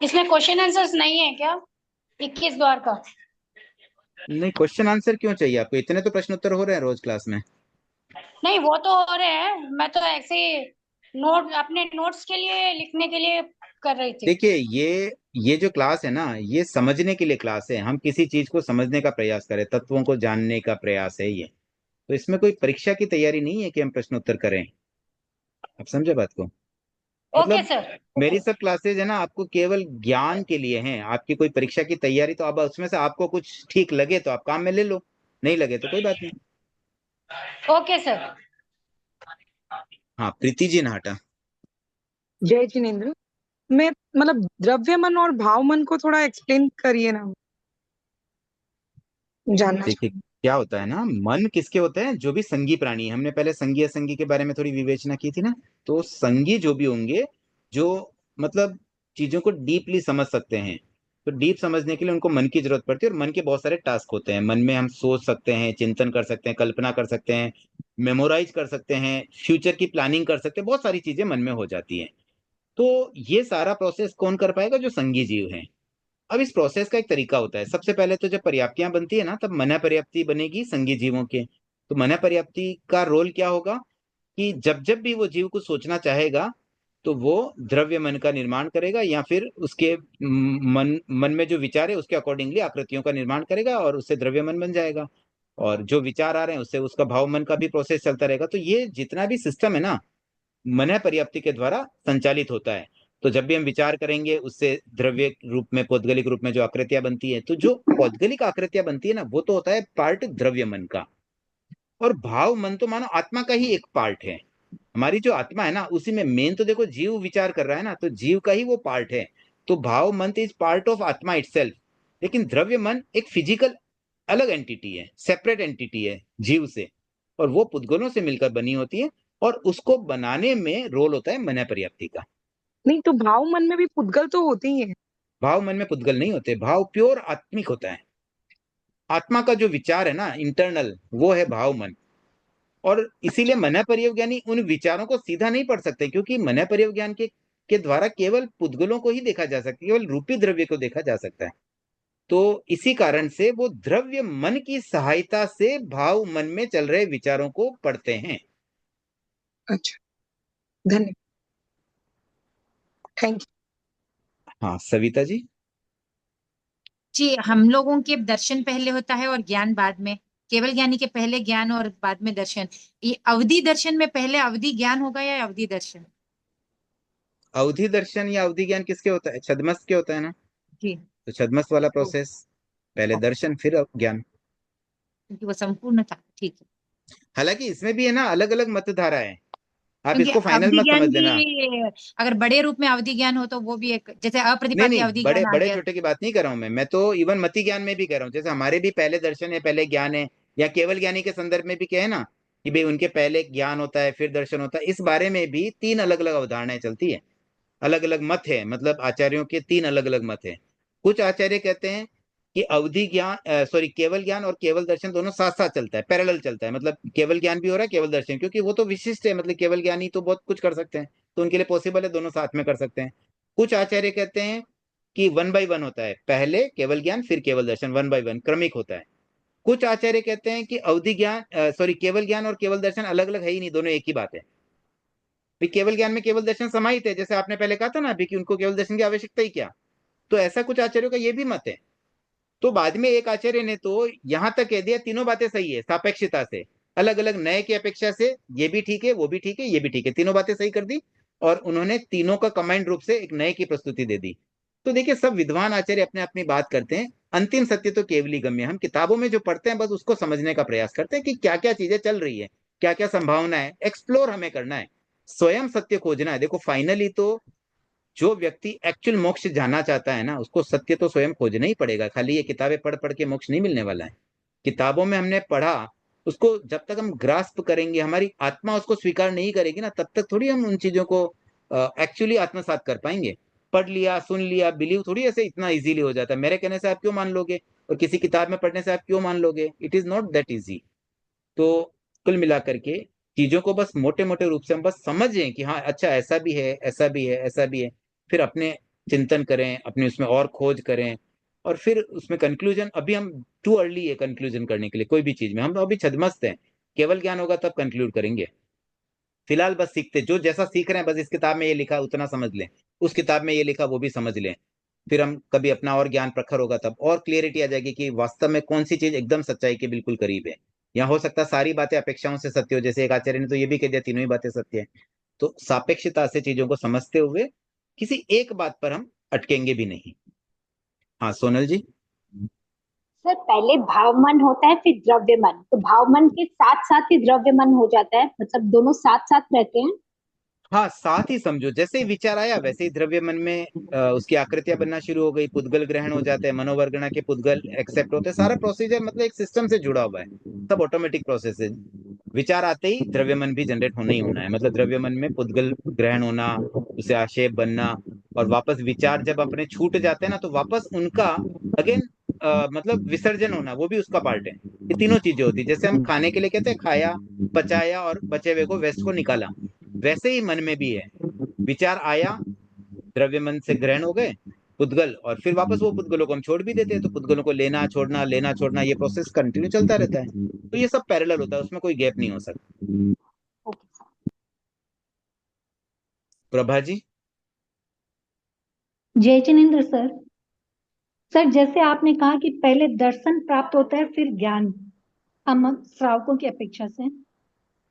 इसमें क्वेश्चन आंसर्स नहीं है क्या 21 द्वार का? नहीं, क्वेश्चन आंसर क्यों चाहिए आपको? इतने तो प्रश्न उत्तर हो रहे हैं रोज क्लास में। नहीं वो तो हो रहे हैं, मैं तो ऐसे नोट अपने नोट्स के लिए लिखने के लिए कर रही थी। देखिए ये जो क्लास है ना ये समझने के लिए क्लास है। हम किसी चीज को समझने का प्रयास करें, तत्वों को जानने का प्रयास है ये। तो इसमें कोई परीक्षा की तैयारी नहीं है कि हम प्रश्न उत्तर करें। आप समझे बात को? ओके मतलब सर। मेरी सब क्लासेज है ना आपको केवल ज्ञान के लिए हैं। आपकी कोई परीक्षा की तैयारी तो अब उसमें से आपको कुछ ठीक लगे तो आप काम में ले लो, नहीं लगे तो कोई बात नहीं। Okay sir. हाँ प्रीति जी नाटा। जय जिनेन्द्र, मैं मतलब द्रव्य मन और भाव मन को थोड़ा एक्सप्लेन करिए ना, जानना देखिए क्या होता है ना, मन किसके होते हैं? जो भी संगी प्राणी है। हमने पहले संगी असंगी के बारे में थोड़ी विवेचना की थी ना। तो संगी जो भी होंगे जो मतलब चीजों को डीपली समझ सकते हैं, तो डीप समझने के लिए उनको मन की जरूरत पड़ती है। और मन के बहुत सारे टास्क होते हैं। मन में हम सोच सकते हैं, चिंतन कर सकते हैं, कल्पना कर सकते हैं, मेमोराइज कर सकते हैं, फ्यूचर की प्लानिंग कर सकते हैं। बहुत सारी चीजें मन में हो जाती हैं। तो ये सारा प्रोसेस कौन कर पाएगा? जो संगी जीव हैं। अब इस प्रोसेस का एक तरीका होता है। सबसे पहले तो जब पर्याप्तियां बनती है ना तब मन पर्याप्ति बनेगी संगी जीवों के। तो मन पर्याप्ति का रोल क्या होगा कि जब जब भी वो जीव कुछ सोचना चाहेगा तो वो द्रव्य मन का निर्माण करेगा, या फिर उसके मन में जो विचार है उसके अकॉर्डिंगली आकृतियों का निर्माण करेगा और उससे द्रव्य मन बन जाएगा। और जो विचार आ रहे हैं उससे उसका भाव मन का भी प्रोसेस चलता रहेगा। तो ये जितना भी सिस्टम है ना मन पर्याप्ति के द्वारा संचालित होता है। तो जब भी हम विचार करेंगे उससे द्रव्य रूप में, पौद्गलिक रूप में जो आकृतियां बनती है, तो जो पौद्गलिक आकृतियां बनती है ना वो तो होता है पार्ट द्रव्य मन का। और भाव मन तो मानो आत्मा का ही एक पार्ट है। हमारी जो आत्मा है ना उसी में मेन तो देखो जीव विचार कर रहा है ना, तो जीव का ही वो पार्ट है। तो भाव मन इज पार्ट ऑफ आत्मा इटसेल्फ। लेकिन द्रव्य मन एक फिजिकल अलग एंटिटी है, सेपरेट एंटिटी है जीव से, और वो पुद्गलों से मिलकर बनी होती है। और उसको बनाने में रोल होता है मन पर्याप्ति का। नहीं तो भाव मन में भी पुद्गल तो होते ही है। भाव मन में पुद्गल नहीं होते, भाव प्योर आत्मिक होता है। आत्मा का जो विचार है ना इंटरनल, वो है भाव मन। और इसीलिए मन पर्यवज्ञानी उन विचारों को सीधा नहीं पढ़ सकते, क्योंकि मन पर्यवज्ञान के द्वारा केवल पुद्गलों को ही देखा जा सकता है, केवल रूपी द्रव्य को देखा जा सकता है। तो इसी कारण से वो द्रव्य मन की सहायता से भाव मन में चल रहे विचारों को पढ़ते हैं। अच्छा, धन्यवाद, थैंक यू। हाँ सविता जी। जी, हम लोगों के दर्शन पहले होता है और ज्ञान बाद में। केवल ज्ञानी के पहले ज्ञान और बाद में दर्शन। ये अवधि दर्शन में पहले अवधि ज्ञान होगा या अवधि दर्शन? अवधि दर्शन या अवधि ज्ञान किसके होता है? छद्मस के होता है ना। जी, तो छद्मस वाला प्रोसेस, पहले दर्शन फिर ज्ञान। क्योंकि वो संपूर्ण था। ठीक है, हालांकि इसमें भी है ना अलग अलग मतधारा है, आप क्योंकि इसको फाइनल अवधि मत ज्ञान समझ लेना। भी अगर बड़े रूप में अवधि ज्ञान हो तो वो भी एक, जैसे नहीं अप्रतिपाती नहीं, अवधि बड़े ज्ञान आ बड़े गया। छोटे की बात नहीं कर रहा हूं मैं तो इवन मति ज्ञान में भी कह रहा हूँ। जैसे हमारे भी पहले दर्शन है, पहले ज्ञान है, या केवल ज्ञानी के संदर्भ में भी क्या है ना कि भाई उनके पहले ज्ञान होता है फिर दर्शन होता है। इस बारे में भी 3 अलग अलग अवधारणाएं चलती है, अलग अलग मत है, मतलब आचार्यों के 3 अलग अलग मत है। कुछ आचार्य कहते हैं कि अवधि ज्ञान केवल ज्ञान और केवल दर्शन दोनों साथ साथ चलता है, पैरेलल चलता है। मतलब केवल ज्ञान भी हो रहा है केवल दर्शन, क्योंकि वो तो विशिष्ट है, मतलब केवल ज्ञानी तो बहुत कुछ कर सकते हैं, तो उनके लिए पॉसिबल है, दोनों साथ में कर सकते हैं। कुछ आचार्य कहते हैं कि 1 by 1 होता है, पहले केवल ज्ञान फिर केवल दर्शन, 1 by 1 क्रमिक होता है। कुछ आचार्य कहते हैं कि अवधि ज्ञान केवल ज्ञान और केवल दर्शन अलग अलग है ही नहीं, दोनों एक ही बात है। भी केवल ज्ञान में केवल दर्शन समाहित है, जैसे आपने पहले कहा था ना अभी कि उनको केवल दर्शन की आवश्यकता ही क्या। तो ऐसा कुछ आचार्यों का ये भी मत है। तो बाद में एक आचार्य ने तो यहां तक कह दिया तीनों बातें सही है सापेक्षता से, अलग अलग नए की अपेक्षा से, ये भी ठीक है वो भी ठीक है ये भी ठीक है, तीनों बातें सही कर दी। और उन्होंने तीनों का कमांड रूप से एक नए की प्रस्तुति दे दी। तो देखिए सब विद्वान आचार्य अपने अपनी बात करते हैं, अंतिम सत्य तो केवली गम्य। हम किताबों में जो पढ़ते हैं बस उसको समझने का प्रयास करते हैं कि क्या क्या चीजें चल रही है, क्या क्या संभावना है, एक्सप्लोर हमें करना है, स्वयं सत्य खोजना है। देखो फाइनली तो जो व्यक्ति एक्चुअल मोक्ष जाना चाहता है ना, उसको सत्य तो स्वयं खोजना ही पड़ेगा। खाली ये किताबें पढ़ पढ़ के मोक्ष नहीं मिलने वाला है। किताबों में हमने पढ़ा, उसको जब तक हम ग्रास्प करेंगे, हमारी आत्मा उसको स्वीकार नहीं करेगी ना, तब तक थोड़ी हम उन चीजों को एक्चुअली आत्मसात कर पाएंगे। पढ़ लिया सुन लिया बिलीव थोड़ी ऐसे इतना इजीली हो जाता है। मेरे कहने से आप क्यों मान लोगे, और किसी किताब में पढ़ने से आप क्यों मान लोगे? It is not that easy. तो कुल मिलाकर के चीजों को बस मोटे मोटे रूप से हम बस समझें कि हाँ अच्छा ऐसा भी है ऐसा भी है ऐसा भी है, फिर अपने चिंतन करें, अपने उसमें और खोज करें, और फिर उसमें कंक्लूजन। अभी हम टू अर्ली है कंक्लूजन करने के लिए कोई भी चीज में, हम अभी छदमस्त हैं। केवल ज्ञान होगा तब कंक्लूड करेंगे। फिलहाल बस सीखते, जो जैसा सीख रहे हैं, बस इस किताब में ये लिखा उतना समझ लें, उस किताब में ये लिखा वो भी समझ लें। फिर हम कभी अपना और ज्ञान प्रखर होगा तब और क्लियरिटी आ जाएगी कि वास्तव में कौन सी चीज एकदम सच्चाई के बिल्कुल करीब है। या हो सकता है सारी बातें अपेक्षाओं से सत्य हो, जैसे एक आचार्य ने तो ये भी कह दिया तीनों ही बातें सत्य है। तो सापेक्षता से चीजों को समझते हुए किसी एक बात पर हम अटकेंगे भी नहीं। हाँ सोनल जी। सर पहले भाव मन होता है फिर द्रव्य मन, तो भाव मन के साथ साथ ही द्रव्य मन हो जाता है, मतलब दोनों साथ साथ रहते हैं। हाँ साथ ही समझो, जैसे ही विचार आया वैसे ही द्रव्य मन में उसकी आकृतियां बनना शुरू हो गई, पुद्गल ग्रहण हो जाते हैं, मनोवर्गणा के पुद्गल एक्सेप्ट होते हैं। सारा प्रोसीजर मतलब एक सिस्टम से जुड़ा हुआ है, सब ऑटोमेटिक प्रोसेस है। विचार आते ही द्रव्य मन भी जनरेट होना ही होना है, मतलब द्रव्य मन में पुद्गल ग्रहण होना, उसे आक्षेप बनना, और वापस विचार जब अपने छूट जाते हैं ना तो वापस उनका अगेन मतलब विसर्जन होना, वो भी उसका पार्ट है। ये तीनों चीजें होती है। जैसे हम खाने के लिए कहते हैं खाया, पचाया और बचे हुए को वेस्ट को निकाला, वैसे ही मन में भी है। विचार आया, द्रव्य मन से ग्रहण हो गए पुद्गल, और फिर वापस वो पुद्गलों को हम छोड़ भी देते हैं। तो पुद्गलों को लेना छोड़ना ये प्रोसेस कंटिन्यू चलता रहता है। तो ये सब पैरेलल होता है, उसमें कोई गैप नहीं हो सकता। प्रभा जी। जय जिनेन्द्र सर। सर जैसे आपने कहा कि पहले दर्शन प्राप्त होता है फिर ज्ञान, हम श्रावकों की अपेक्षा से,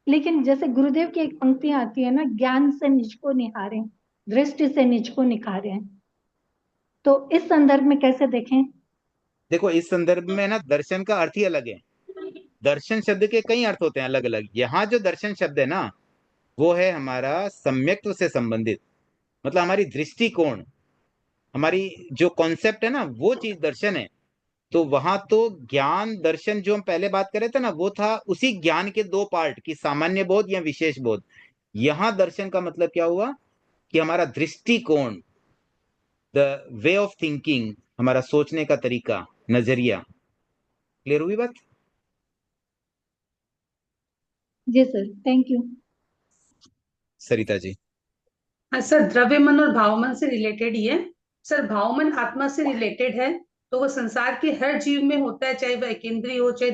लेकिन जैसे गुरुदेव की एक पंक्ति आती है ना, ज्ञान से निज को निहारें, दृष्टि से निज को निखारें, तो इस संदर्भ में कैसे देखें? देखो इस संदर्भ में ना दर्शन का अर्थ ही अलग है। दर्शन शब्द के कई अर्थ होते हैं अलग अलग। यहाँ जो दर्शन शब्द है ना वो है हमारा सम्यक्त्व से संबंधित, मतलब हमारी दृष्टिकोण, हमारी जो कॉन्सेप्ट है ना वो चीज दर्शन है। तो वहां तो ज्ञान दर्शन जो हम पहले बात कर रहे थे ना वो था उसी ज्ञान के 2 पार्ट की, सामान्य बोध या विशेष बोध। यहां दर्शन का मतलब क्या हुआ कि हमारा दृष्टिकोण, द वे ऑफ थिंकिंग, हमारा सोचने का तरीका, नजरिया। क्लियर हुई बात? जी sir, thank you. Sarita ji. हाँ सर, द्रव्य मन और भाव मन से रिलेटेड ही है सर। भाव मन आत्मा से रिलेटेड है, तो वो संसार के हर जीव में होता है, चाहे वह एकेंद्रीय हो चाहे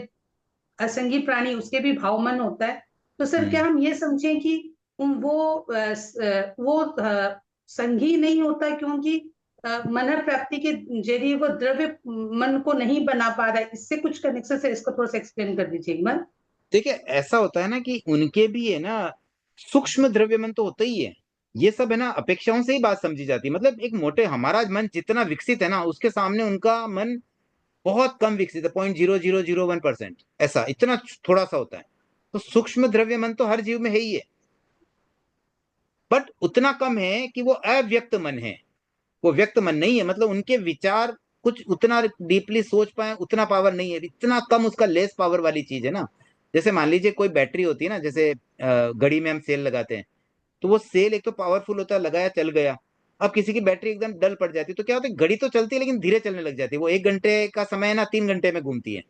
असंगी प्राणी, उसके भी भाव मन होता है। तो सर क्या हम ये समझें कि वो संगी नहीं होता क्योंकि मन प्राप्ति के जरिए वो द्रव्य मन को नहीं बना पा रहा है? इससे कुछ कनेक्शन है, इसको थोड़ा सा एक्सप्लेन कर दीजिए एक बार। देखिए ऐसा होता है ना कि उनके भी है ना सूक्ष्म द्रव्य मन तो होता ही है। ये सब है ना अपेक्षाओं से ही बात समझी जाती है। मतलब एक मोटे हमारा मन जितना विकसित है ना, उसके सामने उनका मन बहुत कम विकसित है, 0.0001%, ऐसा इतना थोड़ा सा होता है। तो सूक्ष्म द्रव्य मन तो हर जीव में है ही है, बट उतना कम है कि वो अव्यक्त मन है, वो व्यक्त मन नहीं है। मतलब उनके विचार कुछ उतना डीपली सोच पाए उतना पावर नहीं है, इतना कम उसका लेस पावर वाली चीज है ना। जैसे मान लीजिए कोई बैटरी होती है ना, जैसे घड़ी में हम सेल लगाते हैं, तो वो सेल एक तो पावरफुल होता है, लगाया चल गया। अब किसी की बैटरी एकदम डल पड़ जाती है, तो क्या होता है, घड़ी तो चलती है लेकिन धीरे चलने लग जाती है। वो 1 घंटे का समय है ना, 3 घंटे में घूमती है।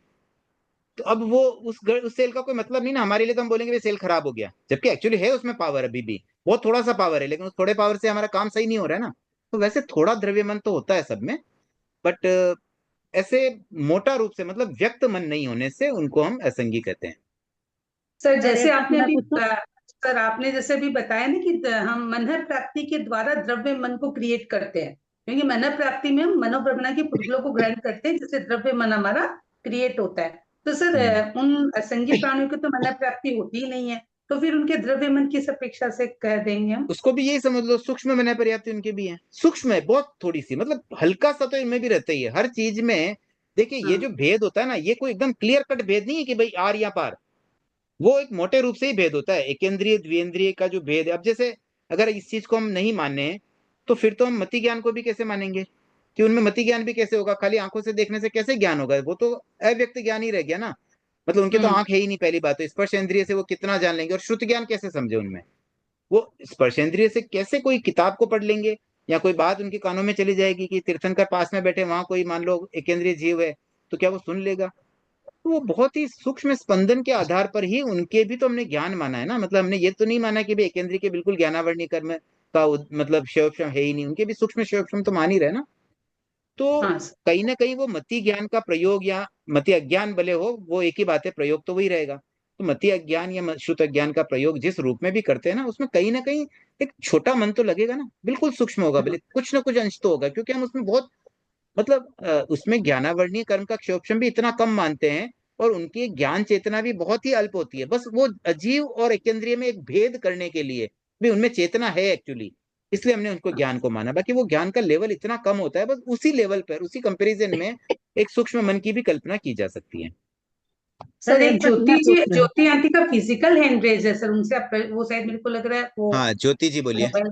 तो अब वो उस सेल का कोई मतलब नहीं ना हमारे लिए। तो हम बोलेंगे भाई सेल खराब हो गया, जबकि एक्चुअली है उसमें पावर, अभी भी बहुत थोड़ा सा पावर है, लेकिन उस थोड़े पावर से हमारा काम सही नहीं हो रहा है ना। तो वैसे थोड़ा द्रव्यमन तो होता है सब में, बट ऐसे मोटा रूप से मतलब व्यक्त मन नहीं होने से उनको हम असंगी कहते हैं। सर सर जैसे एक आपने मैं अभी पूछूं? सर आपने जैसे अभी बताया ना कि हम मनहर प्राप्ति के द्वारा द्रव्य मन को क्रिएट करते हैं, क्योंकि मनहर प्राप्ति में हम मनोभ्रमणा की पुतलों को ग्रहण करते हैं, जिससे द्रव्य मन हमारा क्रिएट होता है। तो सर उन असंगी प्राणियों की तो मनहर प्राप्ति होती ही नहीं है, तो फिर उनके द्रव्य मन किस अपेक्षा से कह देंगे हम? उसको भी यही समझ लो, सूक्ष्म मन पर्याप्ति उनके भी है। सूक्ष्म है बहुत थोड़ी सी, मतलब हल्का सा तो इनमें भी रहता ही है हर चीज में। देखिए ये जो भेद होता है ना, ये कोई एकदम क्लियर कट भेद नहीं है कि भाई आर या पार। वो एक मोटे रूप से ही भेद होता है, एकेंद्रीय द्विएंद्रिय का जो भेद है। अब जैसे अगर इस चीज को हम नहीं माने तो फिर तो हम मति ज्ञान को भी कैसे मानेंगे, कि उनमें मति ज्ञान भी कैसे होगा? खाली आंखों से देखने से कैसे ज्ञान होगा? वो तो अव्यक्त ज्ञान ही रह गया ना। मतलब उनके तो आंख है ही नहीं, पहली बात तो स्पर्श इंद्रिय से वो कितना जान लेंगे, और श्रुत ज्ञान कैसे समझे उनमें? वो स्पर्शेंद्रिय से कैसे कोई किताब को पढ़ लेंगे, या कोई बात उनके कानों में चली जाएगी कि तीर्थंकर पास में बैठे, वहां कोई मान लो एकेंद्रीय जीव है, तो क्या वो सुन लेगा? तो वो बहुत ही सूक्ष्म स्पंदन के आधार पर ही उनके भी तो हमने ज्ञान माना है ना। मतलब हमने ये तो नहीं माना कि भाई एकेंद्रीय के बिल्कुल ज्ञानावरणीय कर्म का मतलब शैवक्षम है ही नहीं, उनके भी सूक्ष्म शैवक्षम तो मान ही रहे ना। तो कहीं ना कहीं वो मति ज्ञान का प्रयोग या मति अज्ञान भले हो, वो एक ही बात है, प्रयोग तो वही रहेगा। तो मति अज्ञान या श्रुत अज्ञान का प्रयोग जिस रूप में भी करते हैं ना, उसमें कहीं ना कहीं एक छोटा मन तो लगेगा ना, बिल्कुल सूक्ष्म होगा, भले कुछ ना कुछ अंश तो होगा, क्योंकि हम उसमें बहुत मतलब उसमें ज्ञानावर्णीय कर्म का क्षोभम भी इतना कम मानते हैं, और उनकी ज्ञान चेतना भी बहुत ही अल्प होती है। बस वो अजीव और एकेंद्रीय में एक भेद करने के लिए भी उनमें चेतना है एक्चुअली, इसलिए हमने उनको ज्ञान को माना। बाकी वो ज्ञान का लेवल इतना कम होता है, बस उसी लेवल पर, उसी कंपैरिजन में एक सूक्ष्म मन की भी कल्पना की जा सकती है। सर एक एक बात मैं पूछ रही हूँ। ज्योति आंटी का फिजिकल हैंड रेज है सर, उनसे आप वो शायद मेरे को लग रहा है वो हाँ ज्योति जी बोलिए। मोबाइल।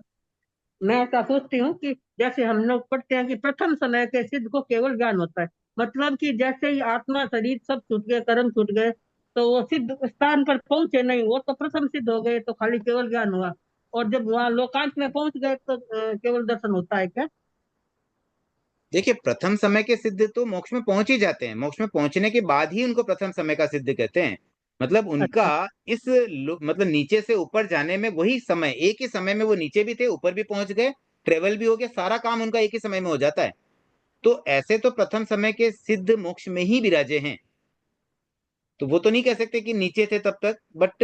मैं ऐसा सोचती हूँ कि जैसे हम लोग पढ़ते हैं कि प्रथम समय के सिद्ध को केवल ज्ञान होता है, मतलब कि जैसे ही आत्मा शरीर सब छूट गए, कर्म छूट गए, तो वो सिद्ध स्थान पर पहुंचे नहीं, वो तो प्रथम सिद्ध हो गए, तो खाली केवल ज्ञान हुआ। और जब वहां लोकांत में पहुंच गए तो केवल दर्शन होता है क्या? देखिए प्रथम समय के सिद्ध तो मोक्ष में पहुंच ही जाते हैं, मोक्ष में पहुंचने के बाद ही उनको प्रथम समय का सिद्ध कहते हैं। मतलब उनका इस मतलब नीचे से ऊपर जाने में वही समय, एक ही समय में वो नीचे भी थे, ऊपर भी पहुंच गए, ट्रेवल भी हो गया, सारा काम उनका एक ही समय में हो जाता है। तो ऐसे तो प्रथम समय के सिद्ध मोक्ष में ही विराजे हैं। तो वो तो नहीं कह सकते कि नीचे थे तब तक, बट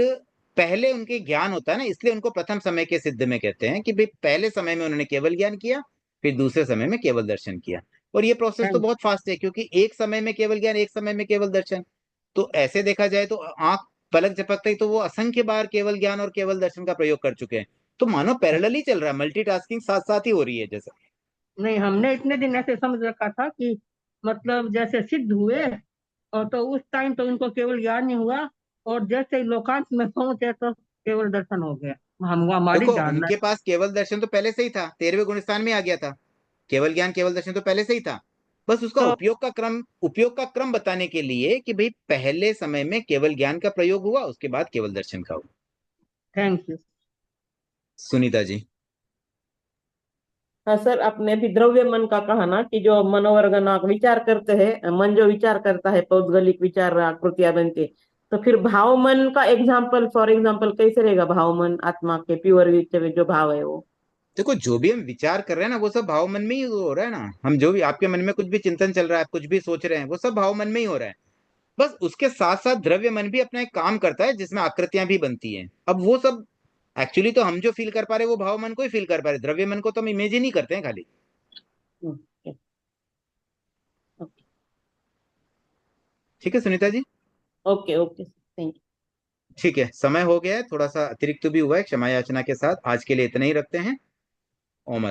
पहले उनके ज्ञान होता है ना, इसलिए उनको प्रथम समय के सिद्ध में कहते हैं कि भाई पहले समय में उन्होंने केवल ज्ञान किया, फिर दूसरे समय में केवल दर्शन किया। और ये प्रोसेस तो बहुत फास्ट है, क्योंकि एक समय में केवल ज्ञान, एक समय में केवल दर्शन। तो ऐसे देखा जाए तो आंख पलक झपकते ही तो वो असंख्य बार केवल ज्ञान और केवल दर्शन का प्रयोग कर चुके हैं। तो मानो पैरेलल ही चल रहा है, मल्टीटास्किंग साथ साथ ही हो रही है जैसा। नहीं, हमने इतने दिन ऐसे समझ रखा था कि मतलब जैसे सिद्ध हुए और तो उस टाइम तो इनको केवल ज्ञान ही हुआ, और जैसे ही लोकांत में पहुंचे तो केवल दर्शन हो गया। हम हमारी देखो धारणा उनके पास केवल दर्शन तो पहले से ही था, 13वें गुण स्थान में आ गया था। केवल ज्ञान केवल दर्शन तो पहले से ही था, बस उसका तो उपयोग का क्रम बताने के लिए कि भाई पहले समय में केवल ज्ञान का प्रयोग हुआ, उसके बाद केवल दर्शन का हुआ। Thank you. सुनीता जी। हाँ सर, आपने अभी द्रव्य मन का कहा ना कि जो मनोवर्गना विचार करते हैं, मन जो विचार करता है, पौद्गलिक विचार आकृतियां बनती है, तो फिर भाव मन का एग्जाम्पल, फॉर एग्जाम्पल कैसे रहेगा? भाव मन आत्मा के प्योर जो भाव है वो। देखो, जो भी हम विचार कर रहे हैं ना, वो सब भाव मन में ही हो रहा है ना। हम जो भी, आपके मन में कुछ भी चिंतन चल रहा है, आप कुछ भी सोच रहे हैं, वो सब भाव मन में ही हो रहा है। बस उसके साथ साथ द्रव्य मन भी अपना एक काम करता है जिसमें आकृतियां भी बनती हैं। अब वो सब एक्चुअली तो हम जो फील कर पा रहे हैं वो भाव मन को ही फील कर पा रहे हैं, द्रव्य मन को तो हम इमेजिन ही करते हैं खाली। ठीक है Sunita ji? Okay okay, thank you. ठीक है, समय हो गया है, थोड़ा सा अतिरिक्त भी हुआ है, क्षमा याचना के साथ आज के लिए इतना ही रखते हैं। ओम